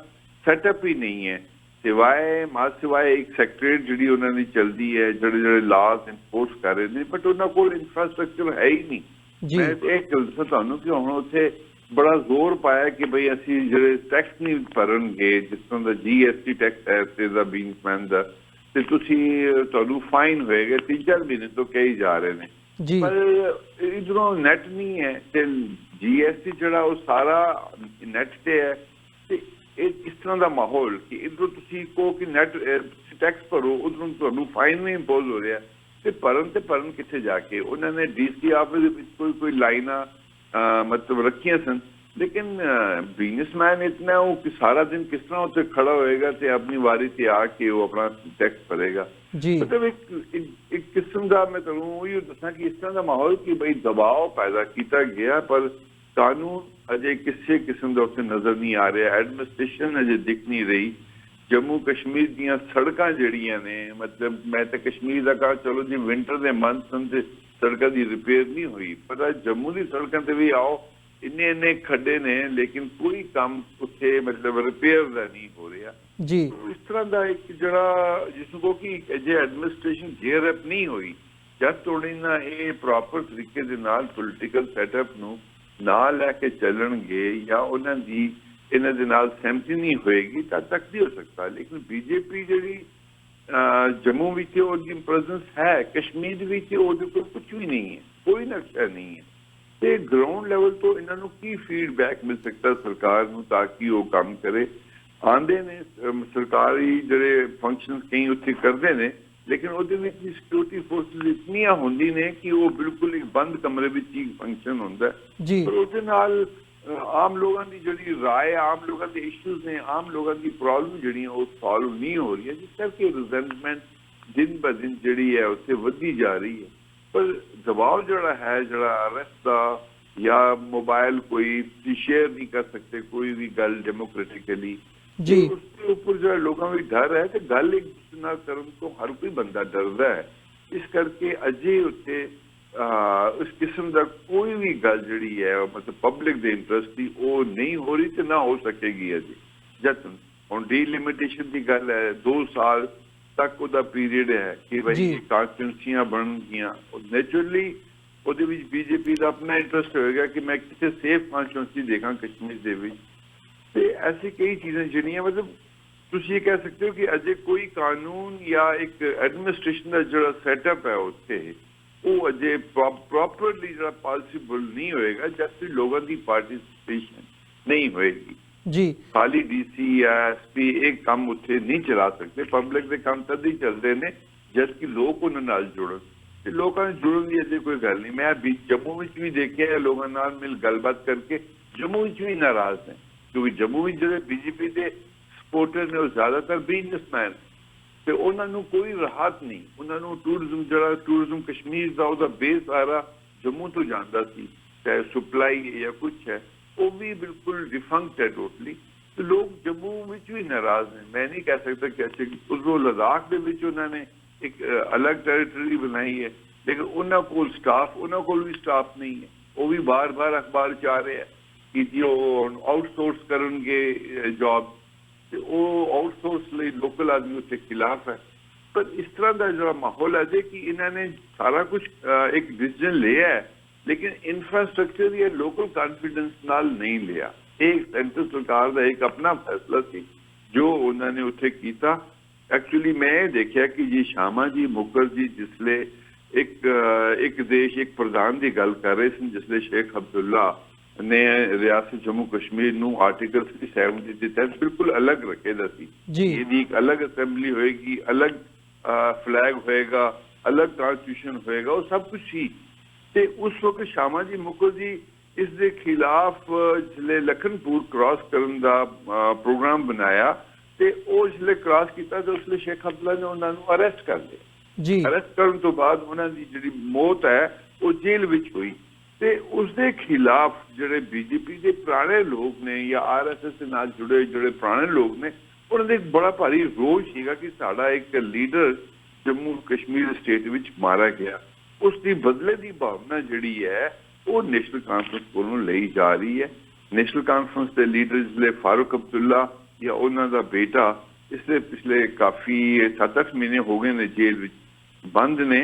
सैटअप ही नहीं है, सिवाय एक सैक्रेटरीट जी उन्होंने चलती है, जड़े लॉज इनफोर्स कर रहे हैं, बट उन्होंने को इंफ्रास्ट्रक्चर है ही नहीं। मैं एक गल दसां तुहानूं कि हुण उत्थे बड़ा जोर पाया कि बई असीं जिहड़े टैक्स नहीं भरनगे, जिस तरह का GST टैक्स है इस दा बिजनेसमैन दा, ते तुसीं तुहानूं फाइन होएगा 3-4 महीने तो कई जा रहे हैं, पर इधरों नैट नहीं है ते GST जिहड़ा वो सारा नैट ते है। ते इस तरह का माहौल कि इधरों तुसीं कहो कि नैट टैक्स भरो, उधरों तुहानूं फाइन भी इंपोज हो रहा है, ते भरन कित्थे जाके। उन्होंने DC ऑफिस कोई लाइना मतलब रखियां सन, लेकिन बिजनेसमैन इतना वो कि सारा दिन किस तरह उत्ते खड़ा होएगा ते अपनी वारी ते आके वो अपना टैक्स भरेगा। मतलब एक किस्म का मैं तुहानूं ये दसां कि इस तरह का माहौल कि बई दबाव पैदा किया गया, पर कानून अजे किसी किस्म का उत्थे नजर नहीं आ रहा, एडमिनिस्ट्रेशन अजे दिख नहीं रही। जम्मू कश्मीर दियां सड़कां जड़ियां ने, मतलब मैं तो कश्मीर का कहा चलो जी विंटर के मंथ सन ते सड़कों की रिपेयर नहीं हुई, पर जम्मू की सड़कों से भी आओ इन्ने खड्डे ने, लेकिन कोई काम उत्थे मतलब रिपेयर का नहीं हो रहा जी। तो इस तरह का एक जड़ा जिसको कि अजे एडमिनिस्ट्रेशन गेयर अप नहीं हुई, जब थोड़ी ना ये प्रॉपर तरीके दे नाल पोलिटिकल सैटअप नूं ना लैके चलणगे या उन्हां दी इन्हां दे नाल सहमति नहीं होएगी तद तक नहीं हो सकता। लेकिन बीजेपी जिहड़ी जम्मू विच उहदी प्रेजेंस है, कश्मीर विच उहदे कोल कुछ भी नहीं है, कोई नक्शा नहीं है। ते ग्राउंड लेवल तो इन्हों की फीडबैक मिल सकता सरकार नूं ताकि वो काम करे। आंदे ने सरकारी जिहड़े फंक्शन कई उत्थे करते हैं, लेकिन उहदे विच सिक्योरिटी फोर्सिस इतनियां होंदी ने कि वो बिल्कुल एक बंद कमरे विच ही फंक्शन होंदा है, पर उहदे नाल आम लोगों की जिहड़ी राय, आम लोगों के इश्यूज ने, आम लोगों की प्रॉब्लम जिहड़ी वो सॉल्व नहीं हो रही है, जिस करके रिजेंटमेंट दिन ब दिन जिहड़ी है उत्थे वधी जा रही है। पर दबाव जड़ा है, जड़ा अरेस्ट का या मोबाइल कोई शेयर नहीं कर सकते कोई भी गल डेमोक्रेटिकली जी, तो उसके ऊपर जो लोगों में डर है कि गल एक दूसरे नाल करन तो हर कोई बंदा डरदा है। इस करके अजे उत्ते उस किस्म का कोई भी गल जड़ी है मतलब पब्लिक दे इंटरस्ट की वो नहीं हो रही तो ना हो सकेगी। अजे जतन हुण डीलिमिटेशन की गल है, 2 साल तक उहदा पीरियड है कि भाई कॉन्स्टिट्यूंसियां बन गईयां, नैचुरली ਉਹਦੇ ਵਿੱਚ बीजेपी का अपना इंटरस्ट होएगा कि मैं किसी सेफ कॉन्स्टिट्यूंसी देखा कश्मीर ਦੇ ਵਿੱਚ। ਤੇ ऐसी कई चीज़ें ਜਿਹੜੀਆਂ मतलब ਤੁਸੀਂ ਇਹ ਕਹਿ ਸਕਦੇ ਹੋ ਕਿ ਅਜੇ ਕੋਈ ਕਾਨੂੰਨ ਜਾਂ ਇੱਕ ਐਡਮਿਨਿਸਟ੍ਰੇਸ਼ਨ ਦਾ ਜਿਹੜਾ ਸੈਟਅਪ ਹੈ ਉੱਥੇ ਉਹ ਅਜੇ ਪ੍ਰੋਪਰਲੀ ਜਿਹੜਾ ਪੋਸੀਬਲ ਨਹੀਂ ਹੋਏਗਾ ਜਦ ਤੱਕ ਲੋਕਾਂ ਦੀ ਪਾਰਟਿਸਿਪੇਸ਼ਨ ਨਹੀਂ ਹੋਏਗੀ ਜੀ। ਖਾਲੀ ਡੀਸੀ ਜਾਂ ਐਸਪੀ ਇਹ ਕੰਮ ਉੱਥੇ ਨਹੀਂ ਚਲਾ ਸਕਦੇ। ਪਬਲਿਕ ਦੇ ਕੰਮ ਤਦ ਹੀ ਚੱਲਦੇ ਨੇ ਜਦ ਕਿ ਲੋਕ ਉਹਨਾਂ ਨਾਲ ਜੁੜਨ, ਤੇ ਲੋਕਾਂ ਨਾਲ ਜੁੜਨ ਦੀ ਅਜੇ ਕੋਈ ਗੱਲ ਨਹੀਂ। ਮੈਂ ਜੰਮੂ ਵਿੱਚ ਵੀ ਦੇਖਿਆ ਲੋਕਾਂ ਨਾਲ ਮਿਲ ਗੱਲਬਾਤ ਕਰਕੇ ਜੰਮੂ ਵਿੱਚ ਵੀ ਨਾਰਾਜ਼ ਨੇ, ਕਿਉਂਕਿ ਜੰਮੂ ਵਿੱਚ ਜਿਹੜੇ ਬੀਜੇਪੀ ਦੇ ਸਪੋਰਟਰ ਨੇ ਉਹ ਜ਼ਿਆਦਾਤਰ ਬਿਜ਼ਨਸਮੈਨ, ਤੇ ਉਹਨਾਂ ਨੂੰ ਕੋਈ ਰਾਹਤ ਨਹੀਂ। ਉਹਨਾਂ ਨੂੰ ਟੂਰਿਜ਼ਮ ਕਸ਼ਮੀਰ ਦਾ ਉਹਦਾ ਬੇਸ ਸਾਰਾ ਜੰਮੂ ਤੋਂ ਜਾਂਦਾ ਸੀ, ਚਾਹੇ ਸਪਲਾਈ ਜਾਂ ਕੁਛ ਹੈ, ਉਹ ਵੀ ਬਿਲਕੁਲ ਡਿਫੰਕਟ ਹੈ ਟੋਟਲੀ। ਤੇ ਲੋਕ ਜੰਮੂ ਵਿੱਚ ਵੀ ਨਾਰਾਜ਼ ਨੇ। ਮੈਂ ਨਹੀਂ ਕਹਿ ਸਕਦਾ ਕਿ ਅੱਛੇ ਉਦੋਂ ਲੱਦਾਖ ਦੇ ਵਿੱਚ ਉਹਨਾਂ ਨੇ ਇੱਕ ਅਲੱਗ ਟੈਰੀਟਰੀ ਬਣਾਈ ਹੈ, ਲੇਕਿਨ ਉਹਨਾਂ ਕੋਲ ਵੀ ਸਟਾਫ ਨਹੀਂ ਹੈ। ਉਹ ਵੀ ਬਾਰ-ਬਾਰ ਅਖਬਾਰ 'ਚ ਆ ਰਿਹਾ ਕਿ ਜੀ ਉਹ ਆਊਟਸੋਰਸ ਕਰਨਗੇ ਜੌਬ, ਤੇ ਉਹ ਆਊਟਸੋਰਸ ਲਈ ਲੋਕਲ ਆਦਮੀ ਉੱਥੇ ਖਿਲਾਫ ਹੈ। ਪਰ ਇਸ ਤਰ੍ਹਾਂ ਦਾ ਜਿਹੜਾ ਮਾਹੌਲ ਹੈ ਜੇ ਕਿ ਇਹਨਾਂ ਨੇ ਸਾਰਾ ਕੁਝ ਇੱਕ ਡਿਸੀਜਨ ਲਿਆ ਹੈ, ਲੇਕਿਨ ਇਨਫਰਾਸਟ੍ਰਕਚਰ ਜਾਂ ਲੋਕਲ ਕੌਨਫੀਡੈਂਸ ਨਾਲ ਨਹੀਂ ਲਿਆ। ਇਹ ਸੈਂਟਰ ਸਰਕਾਰ ਦਾ ਇੱਕ ਆਪਣਾ ਫੈਸਲਾ ਸੀ ਜੋ ਉਹਨਾਂ ਨੇ ਉੱਥੇ ਕੀਤਾ। ਐਕਚੁਅਲੀ ਮੈਂ ਇਹ ਦੇਖਿਆ ਕਿ ਜੀ ਸ਼ਾਮਾ ਜੀ ਮੁਖਰਜੀ ਜਿਸਲੇ ਇੱਕ ਦੇਸ਼ ਇੱਕ ਪ੍ਰਧਾਨ ਦੀ ਗੱਲ ਕਰ ਰਹੇ ਸਨ, ਜਿਸਲੇ ਸ਼ੇਖ ਅਬਦੁੱਲਾ ਨੇ ਰਿਆਸਤ ਜੰਮੂ ਕਸ਼ਮੀਰ ਨੂੰ ਆਰਟੀਕਲ 370 ਦੇ ਤਹਿਤ ਬਿਲਕੁਲ ਅਲੱਗ ਰੱਖੇ ਦਾ ਸੀ। ਇਹਦੀ ਇੱਕ ਅਲੱਗ ਅਸੈਂਬਲੀ ਹੋਏਗੀ, ਅਲੱਗ ਫਲੈਗ ਹੋਏਗਾ, ਅਲੱਗ ਕਨਸਟੀਟਿਊਸ਼ਨ ਹੋਏਗਾ, ਉਹ ਸਭ ਕੁਝ ਸੀ। ਤੇ ਉਸ ਵਕਤ ਸ਼ਾਮਾ ਜੀ ਮੁਖਰਜੀ ਇਸ ਦੇ ਖਿਲਾਫ ਜਿਸਲੇ ਲਖਨਪੁਰ ਕ੍ਰਾਸ ਕਰਨ ਦਾ ਪ੍ਰੋਗਰਾਮ ਬਣਾਇਆ, ਤੇ ਉਹ ਜਿਸਲੇ ਕ੍ਰਾਸ ਕੀਤਾ ਤੇ ਉਸਲੇ ਸ਼ੇਖ ਅਬਦੁੱਲਾ ਨੇ ਉਹਨਾਂ ਨੂੰ ਅਰੈਸਟ ਕਰ ਲਿਆ। ਅਰੈਸਟ ਕਰਨ ਤੋਂ ਬਾਅਦ ਉਹਨਾਂ ਦੀ ਜਿਹੜੀ ਮੌਤ ਹੈ ਉਹ ਜੇਲ੍ਹ ਵਿੱਚ ਹੋਈ। ਤੇ ਉਸਦੇ ਖਿਲਾਫ ਜਿਹੜੇ ਬੀਜੇਪੀ ਦੇ ਪੁਰਾਣੇ ਲੋਕ ਨੇ ਜਾਂ ਆਰਐਸਐਸ ਦੇ ਨਾਲ ਜੁੜੇ ਜਿਹੜੇ ਪੁਰਾਣੇ ਲੋਕ ਨੇ, ਉਹਨਾਂ ਦੇ ਇੱਕ ਬੜਾ ਭਾਰੀ ਰੋਸ ਸੀਗਾ ਕਿ ਸਾਡਾ ਇੱਕ ਲੀਡਰ ਜੰਮੂ ਕਸ਼ਮੀਰ ਸਟੇਟ ਵਿੱਚ ਮਾਰਿਆ ਗਿਆ। ਉਸ ਦੀ ਬਦਲੇ ਦੀ ਭਾਵਨਾ ਜਿਹੜੀ ਹੈ ਉਹ ਨੈਸ਼ਨਲ ਕਾਨਫਰੰਸ ਕੋਲੋਂ ਲਈ ਜਾ ਰਹੀ ਹੈ। ਨੈਸ਼ਨਲ ਕਾਨਫਰੰਸ ਦੇ ਲੀਡਰ ਜਿਸਲੇ ਫਾਰੂਕ ਅਬਦੁੱਲਾ ਜਾਂ ਉਹਨਾਂ ਦਾ ਬੇਟਾ ਇਸਲੇ ਪਿਛਲੇ ਕਾਫੀ 7-8 ਮਹੀਨੇ ਹੋ ਗਏ ਨੇ ਜੇਲ੍ਹ ਵਿੱਚ ਬੰਦ ਨੇ,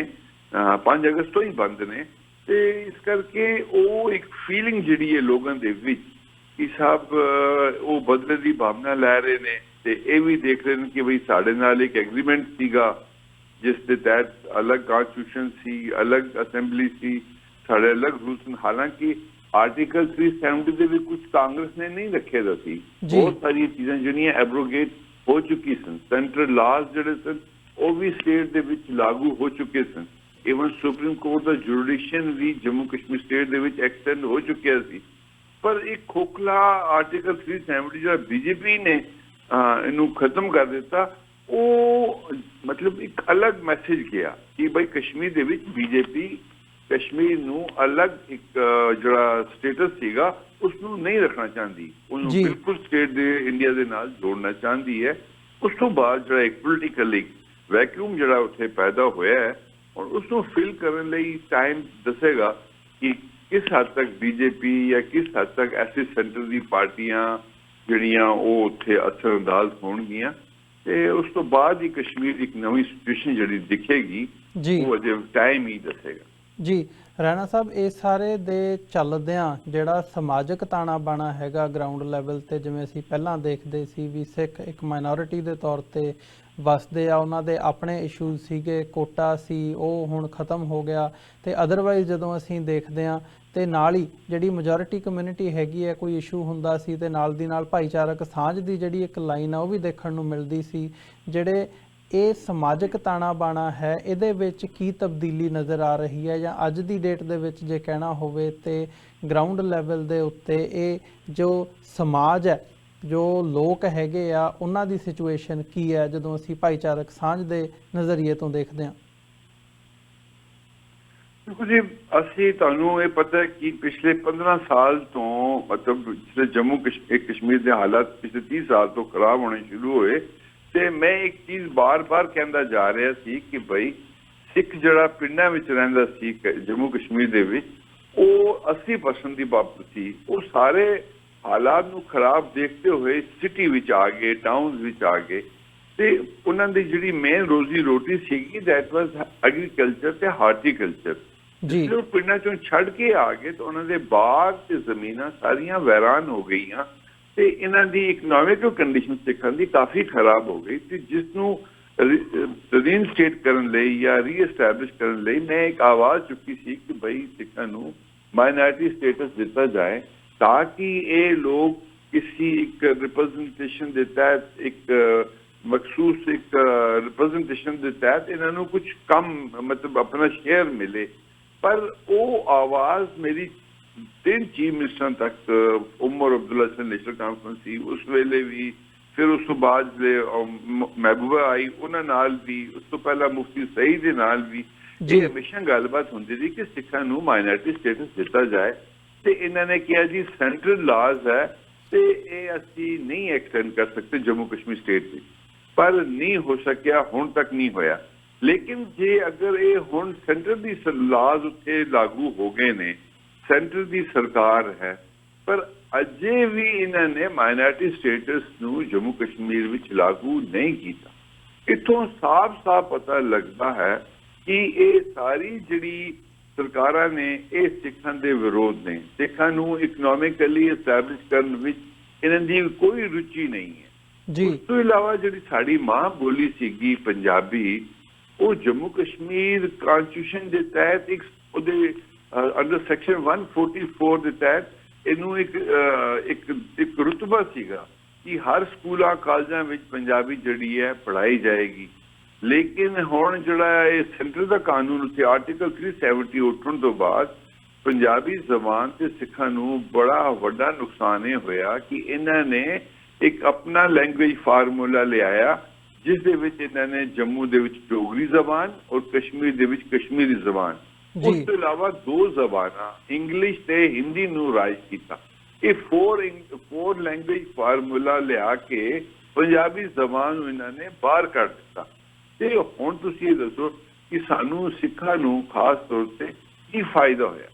5 ਅਗਸਤ ਤੋਂ ਹੀ ਬੰਦ ਨੇ। ਤੇ ਇਸ ਕਰਕੇ ਉਹ ਇੱਕ ਫੀਲਿੰਗ ਜਿਹੜੀ ਹੈ ਲੋਕਾਂ ਦੇ ਵਿੱਚ ਕਿ ਸਭ ਉਹ ਬਦਲੇ ਦੀ ਭਾਵਨਾ ਲੈ ਰਹੇ ਨੇ, ਤੇ ਇਹ ਵੀ ਦੇਖ ਰਹੇ ਨੇ ਕਿ ਬਈ ਸਾਡੇ ਨਾਲ ਇੱਕ ਐਗਰੀਮੈਂਟ ਸੀਗਾ ਜਿਸ ਦੇ ਤਹਿਤ ਅਲੱਗ ਕਨਸਟੀਟਿਊਸ਼ਨ ਸੀ, ਅਲੱਗ ਅਸੈਂਬਲੀ ਸੀ, ਸਾਡੇ ਅਲੱਗ ਰੂਲਸ। ਹਾਲਾਂਕਿ ਆਰਟੀਕਲ 370 ਦੇ ਵਿੱਚ ਕੁਝ ਕਾਂਗਰਸ ਨੇ ਨਹੀਂ ਰੱਖੇ ਦਾ ਸੀ। ਬਹੁਤ ਸਾਰੀਆਂ ਚੀਜ਼ਾਂ ਜਿਹੜੀਆਂ ਐਬਰੋਗੇਟ ਹੋ ਚੁੱਕੀ ਸਨ। ਸੈਂਟਰਲ ਲਾਜ਼ ਜਿਹੜੇ ਸਨ ਉਹ ਵੀ ਸਟੇਟ ਦੇ ਵਿੱਚ ਲਾਗੂ ਹੋ ਚੁੱਕੇ ਸਨ। ਈਵਨ ਸੁਪਰੀਮ ਕੋਰਟ ਦਾ ਜੁਡੀਸ਼ੀਅਲ ਵੀ ਜੰਮੂ ਕਸ਼ਮੀਰ ਸਟੇਟ ਦੇ ਵਿੱਚ ਐਕਸਟੈਂਡ ਹੋ ਚੁੱਕਿਆ ਸੀ। ਪਰ ਇੱਕ ਖੋਖਲਾ ਆਰਟੀਕਲ 370 ਜਿਹੜਾ ਬੀਜੇਪੀ ਨੇ ਇਹਨੂੰ ਖਤਮ ਕਰ ਦਿੱਤਾ, ਉਹ ਮਤਲਬ ਇੱਕ ਅਲੱਗ ਮੈਸੇਜ ਗਿਆ ਕਿ ਬਈ ਕਸ਼ਮੀਰ ਦੇ ਵਿੱਚ ਬੀਜੇਪੀ ਕਸ਼ਮੀਰ ਨੂੰ ਅਲੱਗ ਇੱਕ ਜਿਹੜਾ ਸਟੇਟਸ ਸੀਗਾ ਉਸ ਨੂੰ ਨਹੀਂ ਰੱਖਣਾ ਚਾਹੁੰਦੀ, ਉਹਨੂੰ ਬਿਲਕੁਲ ਸਟੇਟ ਦੇ ਇੰਡੀਆ ਦੇ ਨਾਲ ਜੋੜਨਾ ਚਾਹੁੰਦੀ ਹੈ। ਉਸ ਤੋਂ ਬਾਅਦ ਜਿਹੜਾ ਇੱਕ ਪੋਲੀਟੀਕਲ ਵੈਕਿਊਮ ਜਿਹੜਾ ਉੱਥੇ ਪੈਦਾ ਹੋਇਆ ਹੈ, ਔਰ ਉਸ ਨੂੰ ਫਿਲ ਕਰਨ ਲਈ ਟਾਈਮ ਦੱਸੇਗਾ ਕਿ ਕਿਸ ਹੱਦ ਤੱਕ ਬੀਜੇਪੀ ਜਾਂ ਕਿਸ ਹੱਦ ਤੱਕ ਐਸੇ ਸੈਂਟਰ ਦੀ ਪਾਰਟੀਆਂ ਜਿਹੜੀਆਂ ਉਹ ਉੱਥੇ ਅਸਰ ਅੰਦਾਜ਼ ਹੋਣਗੀਆਂ। ਤੇ ਉਸ ਤੋਂ ਬਾਅਦ ਹੀ ਕਸ਼ਮੀਰ ਦੀ ਇੱਕ ਨਵੀਂ ਸਿਚੁਏਸ਼ਨ ਜਿਹੜੀ ਦਿਖੇਗੀ ਉਹ ਅਜੇ ਟਾਈਮ ਹੀ ਦੱਸੇਗਾ। ਜੀ ਰਾਣਾ ਸਾਹਿਬ, ਇਹ ਸਾਰੇ ਦੇ ਚੱਲਦਿਆਂ ਜਿਹੜਾ ਸਮਾਜਿਕ ਤਾਣਾ ਬਾਣਾ ਹੈਗਾ ਗਰਾਊਂਡ ਲੈਵਲ ਤੇ, ਜਿਵੇਂ ਅਸੀਂ ਪਹਿਲਾਂ ਦੇਖਦੇ ਸੀ ਵੀ ਸਿੱਖ ਇੱਕ ਮਾਈਨੋਰਿਟੀ ਦੇ ਤੌਰ ਤੇ ਵਸਦੇ ਆ, ਉਹਨਾਂ ਦੇ ਆਪਣੇ ਇਸ਼ੂਜ਼ ਸੀਗੇ, ਕੋਟਾ ਸੀ ਉਹ ਹੁਣ ਖਤਮ ਹੋ ਗਿਆ। ਤੇ ਅਦਰਵਾਈਜ਼ ਜਦੋਂ ਅਸੀਂ ਦੇਖਦੇ ਹਾਂ ਤੇ ਨਾਲ ਹੀ ਜਿਹੜੀ ਮੈਜੋਰਿਟੀ ਕਮਿਊਨਿਟੀ ਹੈਗੀ ਹੈ, ਕੋਈ ਇਸ਼ੂ ਹੁੰਦਾ ਸੀ ਤੇ ਨਾਲ ਦੀ ਨਾਲ ਭਾਈਚਾਰਕ ਸਾਂਝ ਦੀ ਜਿਹੜੀ ਇੱਕ ਲਾਈਨ ਆ ਉਹ ਵੀ ਦੇਖਣ ਨੂੰ ਮਿਲਦੀ ਸੀ। ਜਿਹੜੇ ਇਹ ਸਮਾਜਿਕ ਤਾਣਾ ਬਾਣਾ ਹੈ, ਇਹਦੇ ਵਿੱਚ ਕੀ ਤਬਦੀਲੀ ਨਜ਼ਰ ਆ ਰਹੀ ਹੈ, ਜਾਂ ਅੱਜ ਦੀ ਡੇਟ ਦੇ ਵਿੱਚ ਜੇ ਕਹਿਣਾ ਹੋਵੇ ਤੇ ਗਰਾਊਂਡ ਲੈਵਲ ਦੇ ਉੱਤੇ ਇਹ ਜੋ ਸਮਾਜ ਹੈ, ਜੋ ਲੋਕ ਹੈਗੇ ਆ, ਉਹਨਾਂ ਦੀ ਸਿਚੁਏਸ਼ਨ ਕੀ ਹੈ ਜਦੋਂ ਅਸੀਂ ਭਾਈਚਾਰਕ ਸਾਂਝ ਦੇ ਨਜ਼ਰੀਏ ਤੋਂ ਦੇਖਦੇ ਹਾਂ? ਦੇਖੋ ਜੀ, ਅਸੀਂ ਤੁਹਾਨੂੰ ਇਹ ਪਤਾ ਹੈ ਕਿ ਪਿਛਲੇ 15 ਸਾਲ ਤੋਂ ਮਤਲਬ ਜਿਸ ਜੰਮੂ ਕਸ਼ਮੀਰ ਦੇ ਹਾਲਾਤ ਪਿਛਲੇ 30 ਸਾਲ ਤੋਂ ਖਰਾਬ ਹੋਣੇ ਸ਼ੁਰੂ ਹੋਏ, ਤੇ ਮੈਂ ਇੱਕ ਚੀਜ਼ ਬਾਰ-ਬਾਰ ਕਹਿੰਦਾ ਜਾ ਰਿਹਾ ਸੀ ਕਿ ਬਈ ਸਿੱਖ ਜਿਹੜਾ ਪਿੰਡਾਂ ਵਿੱਚ ਰਹਿੰਦਾ ਸੀ ਜੰਮੂ ਕਸ਼ਮੀਰ ਦੇ ਵਿੱਚ, ਉਹ 80% ਦੀ ਬਾਬਤ ਸੀ। ਉਹ ਸਾਰੇ ਹਾਲਾਤ ਨੂੰ ਖਰਾਬ ਦੇਖਦੇ ਹੋਏ ਸਿਟੀ ਵਿੱਚ ਆ ਗਏ, ਟਾਊਨਸ ਵਿੱਚ ਆ ਗਏ, ਤੇ ਉਹਨਾਂ ਦੀ ਜਿਹੜੀ ਮੇਨ ਰੋਜ਼ੀ ਰੋਟੀ ਸੀਗੀ ਦੈਟ ਵਾਜ਼ ਐਗਰੀਕਲਚਰ ਤੇ ਹਾਰਟੀਕਲਚਰ। ਜਦੋਂ ਪਿੰਡਾਂ ਚੋਂ ਛੱਡ ਕੇ ਆ ਗਏ ਤਾਂ ਉਹਨਾਂ ਦੇ ਬਾਗ ਤੇ ਜ਼ਮੀਨਾਂ ਸਾਰੀਆਂ ਵੈਰਾਨ ਹੋ ਗਈਆਂ। ਤੇ ਇਹਨਾਂ ਦੀ ਇਕਨੋਮਿਕਲ ਕੰਡੀਸ਼ਨ ਸਿੱਖਾਂ ਦੀ ਕਾਫੀ ਖਰਾਬ ਹੋ ਗਈ ਤੇ ਜਿਸ ਨੂੰ ਰੀਇਨਸਟੇਟ ਕਰਨ ਲਈ ਜਾਂ ਰੀਐਸਟੈਬਲਿਸ਼ ਕਰਨ ਲਈ ਮੈਂ ਇੱਕ ਆਵਾਜ਼ ਚੁੱਕੀ ਸੀ ਕਿ ਬਈ ਸਿੱਖਾਂ ਨੂੰ ਮਾਈਨੋਰਿਟੀ ਸਟੇਟਸ ਦਿੱਤਾ ਜਾਏ ਤਾਂ ਕਿ ਇਹ ਲੋਕ ਕਿਸੇ ਇੱਕ ਰਿਪਰੈਜ਼ੈਂਟੇਸ਼ਨ ਦੇ ਤਹਿਤ ਇੱਕ ਮਖਸੂਸ ਇੱਕ ਰਿਪਰੈਜ਼ੈਂਟੇਸ਼ਨ ਦੇ ਤਹਿਤ ਇਹਨਾਂ ਨੂੰ ਕੁਝ ਕਮ ਮਤਲਬ ਆਪਣਾ ਸ਼ੇਅਰ ਮਿਲੇ। ਪਰ ਉਹ ਆਵਾਜ਼ ਮੇਰੀ 3 ਚੀਫ ਮਿਨਿਸਟਰਾਂ ਤੱਕ ਉਮਰ ਅਬਦੁੱਲਾ ਸਿੰਘ ਨੈਸ਼ਨਲ ਕਾਨਫਰੰਸ ਸੀ ਉਸ ਵੇਲੇ ਵੀ, ਫਿਰ ਉਸ ਤੋਂ ਬਾਅਦ ਮਹਿਬੂਬਾ ਆਈ ਉਹਨਾਂ ਨਾਲ ਵੀ, ਉਸ ਤੋਂ ਪਹਿਲਾਂ ਮੁਫਤੀ ਸਈਦ ਦੇ ਨਾਲ ਵੀ ਇਹ ਹਮੇਸ਼ਾ ਗੱਲਬਾਤ ਹੁੰਦੀ ਸੀ ਕਿ ਸਿੱਖਾਂ ਨੂੰ ਮਾਈਨੋਰਿਟੀ ਸਟੇਟਸ ਦਿੱਤਾ ਜਾਏ ਤੇ ਇਹਨਾਂ ਨੇ ਕਿਹਾ ਜੀ ਸੈਂਟਰਲ ਲਾਜ਼ ਹੈ ਤੇ ਇਹ ਅਸੀਂ ਨਹੀਂ ਐਕਸਟੈਂਡ ਕਰ ਸਕਦੇ ਜੰਮੂ ਕਸ਼ਮੀਰ ਸਟੇਟ ਵਿੱਚ, ਪਰ ਨਹੀਂ ਹੋ ਸਕਿਆ, ਹੁਣ ਤੱਕ ਨਹੀਂ ਹੋਇਆ। ਲੇਕਿਨ ਜੇ ਅਗਰ ਇਹ ਹੁਣ ਸੈਂਟਰ ਦੀ ਲਾਜ਼ ਉੱਥੇ ਲਾਗੂ ਹੋ ਗਏ ਨੇ, ਸੈਂਟਰ ਦੀ ਸਰਕਾਰ ਹੈ, ਪਰ ਅਜੇ ਵੀ ਇਹਨਾਂ ਨੇ ਮਾਈਨੋਰਿਟੀ ਸਟੇਟਸ ਨੂੰ ਜੰਮੂ ਕਸ਼ਮੀਰ ਵਿੱਚ ਲਾਗੂ ਨਹੀਂ ਕੀਤਾ। ਇੱਥੋਂ ਸਾਫ਼-ਸਾਫ਼ ਪਤਾ ਲੱਗਦਾ ਹੈ ਕਿ ਇਹ ਸਾਰੀ ਜਿਹੜੀ ਸਰਕਾਰਾਂ ਨੇ ਇਹ ਸਿੱਖਾਂ ਦੇ ਵਿਰੋਧ ਨੇ, ਸਿੱਖਾਂ ਨੂੰ ਇਕਨੋਮਿਕਲੀ ਐਸਟੈਬਲਿਸ਼ ਕਰਨ ਵਿੱਚ ਇਹਨਾਂ ਦੀ ਕੋਈ ਰੁਚੀ ਨਹੀਂ ਹੈ। ਜੀ ਉਸ ਤੋਂ ਇਲਾਵਾ ਜਿਹੜੀ ਸਾਡੀ ਮਾਂ ਬੋਲੀ ਸੀਗੀ ਪੰਜਾਬੀ, ਉਹ ਜੰਮੂ ਕਸ਼ਮੀਰ ਕਨਸਟੀਟਿਊਸ਼ਨ ਦੇ ਤਹਿਤ ਇੱਕ ਉਹਦੇ ਅੰਡਰ ਸੈਕਸ਼ਨ 144 ਦੇ ਤਹਿਤ ਇਹਨੂੰ ਇੱਕ ਰੁਤਬਾ ਸੀਗਾ ਕਿ ਹਰ ਸਕੂਲਾਂ ਕਾਲਜਾਂ ਵਿੱਚ ਪੰਜਾਬੀ ਜਿਹੜੀ ਹੈ ਪੜ੍ਹਾਈ ਜਾਏਗੀ। ਲੇਕਿਨ ਹੁਣ ਜਿਹੜਾ ਇਹ ਸੈਂਟਰ ਦਾ ਕਾਨੂੰਨ ਉੱਤੇ ਆਰਟੀਕਲ 370 ਉੱਠਣ ਤੋਂ ਬਾਅਦ ਪੰਜਾਬੀ ਜ਼ਬਾਨ ਤੇ ਸਿੱਖਾਂ ਨੂੰ ਬੜਾ ਵੱਡਾ ਨੁਕਸਾਨ ਇਹ ਹੋਇਆ ਕਿ ਇਹਨਾਂ ਨੇ ਇੱਕ ਆਪਣਾ ਲੈਂਗੁਏਜ ਫਾਰਮੂਲਾ ਲਿਆਇਆ ਜਿਸ ਦੇ ਵਿੱਚ ਇਹਨਾਂ ਨੇ ਜੰਮੂ ਦੇ ਵਿੱਚ ਡੋਗਰੀ ਜ਼ਬਾਨ ਔਰ ਕਸ਼ਮੀਰ ਦੇ ਵਿੱਚ ਕਸ਼ਮੀਰੀ ਜ਼ਬਾਨ, ਉਸ ਤੋਂ ਇਲਾਵਾ 2 ਜ਼ਬਾਨਾਂ ਇੰਗਲਿਸ਼ ਤੇ ਹਿੰਦੀ ਨੂੰ ਰਾਜ ਕੀਤਾ। ਇਹ 4 ਲੈਂਗੁਏਜ ਫਾਰਮੂਲਾ ਲਿਆ ਕੇ ਪੰਜਾਬੀ ਜ਼ਬਾਨ ਨੂੰ ਇਹਨਾਂ ਨੇ ਬਾਹਰ ਕੱਢ ਦਿੱਤਾ। ਤੇ ਹੁਣ ਤੁਸੀਂ ਇਹ ਦੱਸੋ ਕਿ ਸਾਨੂੰ ਸਿੱਖਾਂ ਨੂੰ ਖਾਸ ਤੌਰ ਤੇ ਕੀ ਫਾਇਦਾ ਹੋਇਆ?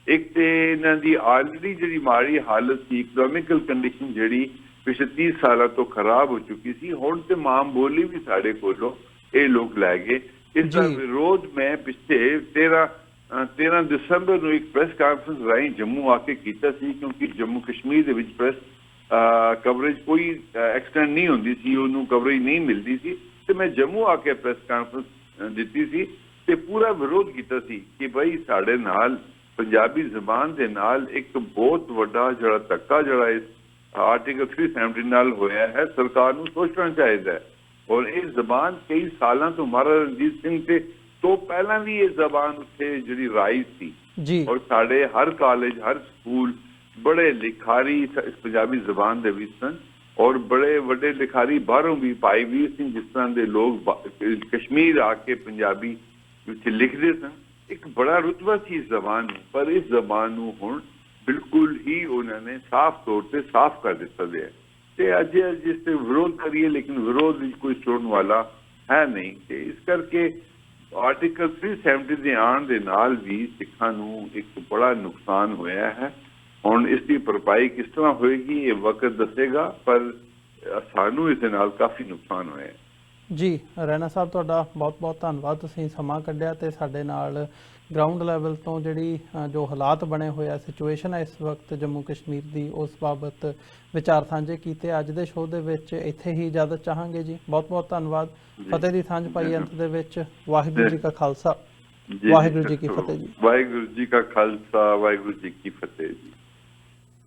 ਇੱਕ ਤੇ ਇਹਨਾਂ ਦੀ ਆਲਰੇਡੀ ਜਿਹੜੀ ਮਾੜੀ ਹਾਲਤ ਸੀ, ਇਕਨੋਮਿਕਲ ਕੰਡੀਸ਼ਨ ਜਿਹੜੀ ਪਿਛਲੇ 30 ਸਾਲਾਂ ਤੋਂ ਖਰਾਬ ਹੋ ਚੁੱਕੀ ਸੀ, ਹੁਣ ਤੇ ਮਾਂ ਬੋਲੀ ਵੀ ਸਾਡੇ ਕੋਲੋਂ ਇਹ ਲੋਕ ਲੈ ਗਏ। ਇਸ ਦਾ ਵਿਰੋਧ ਮੈਂ ਪਿਛਲੇ 13 ਦਸੰਬਰ ਨੂੰ ਇੱਕ ਪ੍ਰੈਸ ਕਾਨਫਰੰਸ ਰਾਹੀਂ ਜੰਮੂ ਆ ਕੇ ਕੀਤਾ ਸੀ, ਕਿਉਂਕਿ ਜੰਮੂ ਕਸ਼ਮੀਰ ਦੇ ਵਿੱਚ ਪ੍ਰੈਸ ਕਵਰੇਜ ਕੋਈ ਐਕਸਟੈਂਡ ਨਹੀਂ ਹੁੰਦੀ ਸੀ, ਉਹਨੂੰ ਕਵਰੇਜ ਨਹੀਂ ਮਿਲਦੀ ਸੀ ਤੇ ਮੈਂ ਜੰਮੂ ਆ ਕੇ ਪ੍ਰੈਸ ਕਾਨਫਰੰਸ ਦਿੱਤੀ ਸੀ ਤੇ ਪੂਰਾ ਵਿਰੋਧ ਕੀਤਾ ਸੀ ਕਿ ਭਾਈ ਸਾਡੇ ਨਾਲ ਪੰਜਾਬੀ ਜ਼ਬਾਨ ਦੇ ਨਾਲ ਇੱਕ ਬਹੁਤ ਵੱਡਾ ਜਿਹੜਾ ਧੱਕਾ ਜਿਹੜਾ ਇਸ ਆਰਟੀਕਲ 370 ਨਾਲ ਹੋਇਆ ਹੈ, ਸਰਕਾਰ ਨੂੰ ਸੋਚਣਾ ਚਾਹੀਦਾ ਹੈ। ਔਰ ਇਹ ਜ਼ਬਾਨ ਕਈ ਸਾਲਾਂ ਤੋਂ ਮਹਾਰਾਜਾ ਰਣਜੀਤ ਸਿੰਘ ਤੇ ਤੋਂ ਪਹਿਲਾਂ ਵੀ ਇਹ ਜ਼ਬਾਨ ਉੱਥੇ ਜਿਹੜੀ ਰਾਈਜ ਸੀ ਔਰ ਸਾਡੇ ਹਰ ਕਾਲਜ ਹਰ ਸਕੂਲ ਬੜੇ ਲਿਖਾਰੀ ਇਸ ਪੰਜਾਬੀ ਜ਼ਬਾਨ ਦੇ ਵਿੱਚ ਸਨ ਔਰ ਬੜੇ ਵੱਡੇ ਲਿਖਾਰੀ ਬਾਹਰੋਂ ਵੀ, ਭਾਈ ਵੀਰ ਸਿੰਘ ਜਿਸ ਤਰ੍ਹਾਂ ਦੇ ਲੋਕ ਕਸ਼ਮੀਰ ਆ ਕੇ ਪੰਜਾਬੀ ਵਿੱਚ ਲਿਖਦੇ ਸਨ। ਇੱਕ ਬੜਾ ਰੁਤਬਾ ਸੀ ਇਸ ਜ਼ਬਾਨ ਨੂੰ, ਪਰ ਇਸ ਜ਼ਬਾਨ ਨੂੰ ਹੁਣ ਬਿਲਕੁਲ ਹੀ ਉਹਨਾਂ ਨੇ ਸਾਫ਼ ਤੌਰ ਤੇ ਸਾਫ਼ ਕਰ ਦਿੱਤਾ ਗਿਆ ਤੇ ਅੱਜ ਜਿਸ ਤੇ ਵਿਰੋਧ ਕਰੀਏ ਲੇਕਿਨ ਵਿਰੋਧ ਵਿੱਚ ਕੋਈ ਸੁਣਨ ਵਾਲਾ ਹੈ ਨਹੀਂ। ਤੇ ਇਸ ਕਰਕੇ ਆਰਟੀਕਲ 370 ਦੇ ਆਉਣ ਦੇ ਨਾਲ ਵੀ ਸਿੱਖਾਂ ਨੂੰ ਇੱਕ ਬੜਾ ਨੁਕਸਾਨ ਹੋਇਆ ਹੈ। ਹੁਣ ਇਸ ਦੀ ਭਰਪਾਈ ਕਿਸ ਤਰ੍ਹਾਂ ਹੋਏਗੀ ਇਹ ਵਕਤ ਦੱਸੇਗਾ, ਪਰ ਸਾਨੂੰ ਇਸ ਦੇ ਨਾਲ ਕਾਫੀ ਨੁਕਸਾਨ ਹੋਇਆ ਹੈ। ਜੀ ਰੈਣਾ ਸਾਹਿਬ, ਤੁਹਾਡਾ ਬਹੁਤ ਬਹੁਤ ਧੰਨਵਾਦ, ਤੁਸੀਂ ਸਮਾਂ ਕੱਢਿਆ ਤੇ ਸਾਡੇ ਨਾਲ ਗਰਾਊਂਡ ਲੈਵਲ ਤੋਂ ਜਿਹੜੀ ਜੋ ਹਾਲਾਤ ਬਣੇ ਹੋਏ ਆ, ਸਿਚੁਏਸ਼ਨ ਹੈ ਇਸ ਵਕਤ ਜੰਮੂ ਕਸ਼ਮੀਰ ਦੀ, ਉਸ ਬਾਬਤ ਵਿਚਾਰ ਸਾਂਝੇ ਕੀਤੇ। ਅੱਜ ਦੇ ਸ਼ੋਅ ਦੇ ਵਿੱਚ ਇੱਥੇ ਹੀ ਇਜਾਜ਼ਤ ਚਾਹਾਂਗੇ ਜੀ। ਬਹੁਤ ਬਹੁਤ ਧੰਨਵਾਦ। ਫਤਿਹ ਦੀ ਸਾਂਝ ਪਾਈ ਅੰਤ ਦੇ ਵਿੱਚ। ਵਾਹਿਗੁਰੂ ਜੀ ਕਾ ਖਾਲਸਾ, ਵਾਹਿਗੁਰੂ ਜੀ ਕੀ ਫਤਿਹ ਜੀ। ਵਾਹਿਗੁਰੂ ਜੀ ਕਾ ਖਾਲਸਾ, ਵਾਹਿਗੁਰੂ ਜੀ ਕੀ ਫਤਿਹ ਜੀ।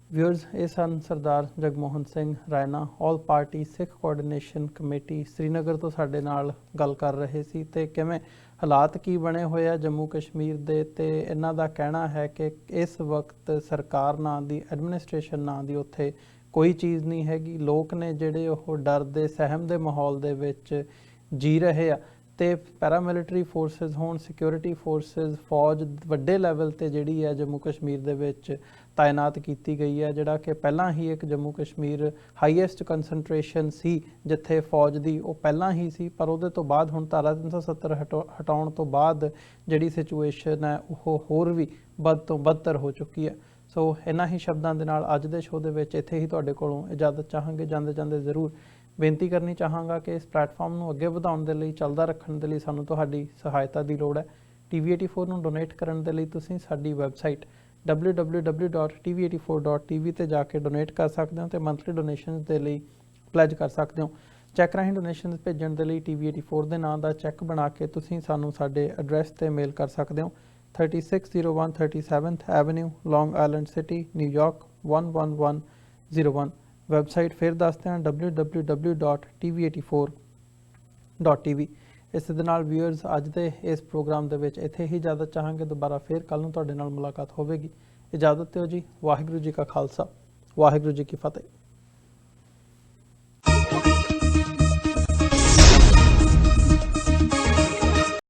ਵਿਊਅਰਸ, ਇਹ ਸਨ ਸਰਦਾਰ ਜਗਮੋਹਨ ਸਿੰਘ ਰਾਇਨਾ, ਆਲ ਪਾਰਟੀ ਸਿੱਖ ਕੋਆਰਡੀਨੇਸ਼ਨ ਕਮੇਟੀ ਸ੍ਰੀਨਗਰ ਤੋਂ ਸਾਡੇ ਨਾਲ ਗੱਲ ਕਰ ਰਹੇ ਸੀ ਤੇ ਕਿਵੇਂ ਹਾਲਾਤ ਕੀ ਬਣੇ ਹੋਏ ਆ ਜੰਮੂ ਕਸ਼ਮੀਰ ਦੇ। ਤੇ ਇਹਨਾਂ ਦਾ ਕਹਿਣਾ ਹੈ ਕਿ ਇਸ ਵਕਤ ਸਰਕਾਰ ਨਾਂ ਦੀ, ਐਡਮਿਨਿਸਟ੍ਰੇਸ਼ਨ ਨਾਂ ਦੀ ਉੱਥੇ ਕੋਈ ਚੀਜ਼ ਨਹੀਂ ਹੈਗੀ। ਲੋਕ ਨੇ ਜਿਹੜੇ ਉਹ ਡਰ ਦੇ, ਸਹਿਮ ਦੇ ਮਾਹੌਲ ਦੇ ਵਿੱਚ ਜੀ ਰਹੇ ਆ ਤੇ ਪੈਰਾਮਿਲਟਰੀ ਫੋਰਸਿਸ ਹੋਣ, ਸਿਕਿਉਰਿਟੀ ਫੋਰਸਿਸ, ਫੌਜ ਵੱਡੇ ਲੈਵਲ ਤੇ ਜਿਹੜੀ ਹੈ ਜੰਮੂ ਕਸ਼ਮੀਰ ਦੇ ਵਿੱਚ ਤਾਇਨਾਤ ਕੀਤੀ ਗਈ ਹੈ, ਜਿਹੜਾ ਕਿ ਪਹਿਲਾਂ ਹੀ ਇੱਕ ਜੰਮੂ ਕਸ਼ਮੀਰ ਹਾਈਐਸਟ ਕੰਸੈਂਟਰੇਸ਼ਨ ਸੀ ਜਿੱਥੇ ਫੌਜ ਦੀ, ਉਹ ਪਹਿਲਾਂ ਹੀ ਸੀ। ਪਰ ਉਹਦੇ ਤੋਂ ਬਾਅਦ ਹੁਣ ਧਾਰਾ 370 ਹਟਾਉਣ ਤੋਂ ਬਾਅਦ ਜਿਹੜੀ ਸਿਚੁਏਸ਼ਨ ਹੈ ਉਹ ਹੋਰ ਵੀ ਵੱਧ ਤੋਂ ਬਦਤਰ ਹੋ ਚੁੱਕੀ ਹੈ। ਸੋ ਇਹਨਾਂ ਹੀ ਸ਼ਬਦਾਂ ਦੇ ਨਾਲ ਅੱਜ ਦੇ ਸ਼ੋਅ ਦੇ ਵਿੱਚ ਇੱਥੇ ਹੀ ਤੁਹਾਡੇ ਕੋਲੋਂ ਇਜਾਜ਼ਤ ਚਾਹਾਂਗੇ। ਜਾਂਦੇ ਜਾਂਦੇ ਜ਼ਰੂਰ ਬੇਨਤੀ ਕਰਨੀ ਚਾਹਾਂਗਾ ਕਿ ਇਸ ਪਲੇਟਫਾਰਮ ਨੂੰ ਅੱਗੇ ਵਧਾਉਣ ਦੇ ਲਈ, ਚੱਲਦਾ ਰੱਖਣ ਦੇ ਲਈ ਸਾਨੂੰ ਤੁਹਾਡੀ ਸਹਾਇਤਾ ਦੀ ਲੋੜ ਹੈ। TV84 ਨੂੰ ਡੋਨੇਟ ਕਰਨ ਦੇ ਲਈ ਤੁਸੀਂ ਸਾਡੀ ਵੈਬਸਾਈਟ www.tv84.tv ਤੇ ਜਾ ਕੇ ਡੋਨੇਟ ਕਰ ਸਕਦੇ ਹੋ ਤੇ ਮੰਥਲੀ ਡੋਨੇਸ਼ਨਸ ਦੇ ਲਈ ਪਲੈਜ ਕਰ ਸਕਦੇ ਹੋ। ਚੈੱਕ ਰਾਹੀਂ ਡੋਨੇਸ਼ਨਸ ਭੇਜਣ ਦੇ ਲਈ TV84 ਦੇ ਨਾਂ ਦਾ ਚੈੱਕ ਬਣਾ ਕੇ ਤੁਸੀਂ ਸਾਨੂੰ ਸਾਡੇ ਐਡਰੈਸ ਤੇ ਮੇਲ ਕਰ ਸਕਦੇ ਹੋ। 3601 37th Avenue, Long Island City, New York 11101। Website ਫਿਰ ਦੱਸਦੇ ਹਾਂ www.tv84.tv। ਇਸ ਦੇ ਨਾਲ ਵਿਊਅਰਸ ਅੱਜ ਦੇ ਇਸ ਪ੍ਰੋਗਰਾਮ ਦੇ ਵਿੱਚ ਇੱਥੇ ਹੀ ਇਜਾਜ਼ਤ ਚਾਹਾਂਗੇ। ਦੁਬਾਰਾ ਫਿਰ ਕੱਲ੍ਹ ਨੂੰ ਤੁਹਾਡੇ ਨਾਲ ਮੁਲਾਕਾਤ ਹੋਵੇਗੀ। ਇਜਾਜ਼ਤ ਦਿਓ ਜੀ। ਵਾਹਿਗੁਰੂ ਜੀ ਕਾ ਖਾਲਸਾ, ਵਾਹਿਗੁਰੂ ਜੀ ਕੀ ਫਤਿਹ।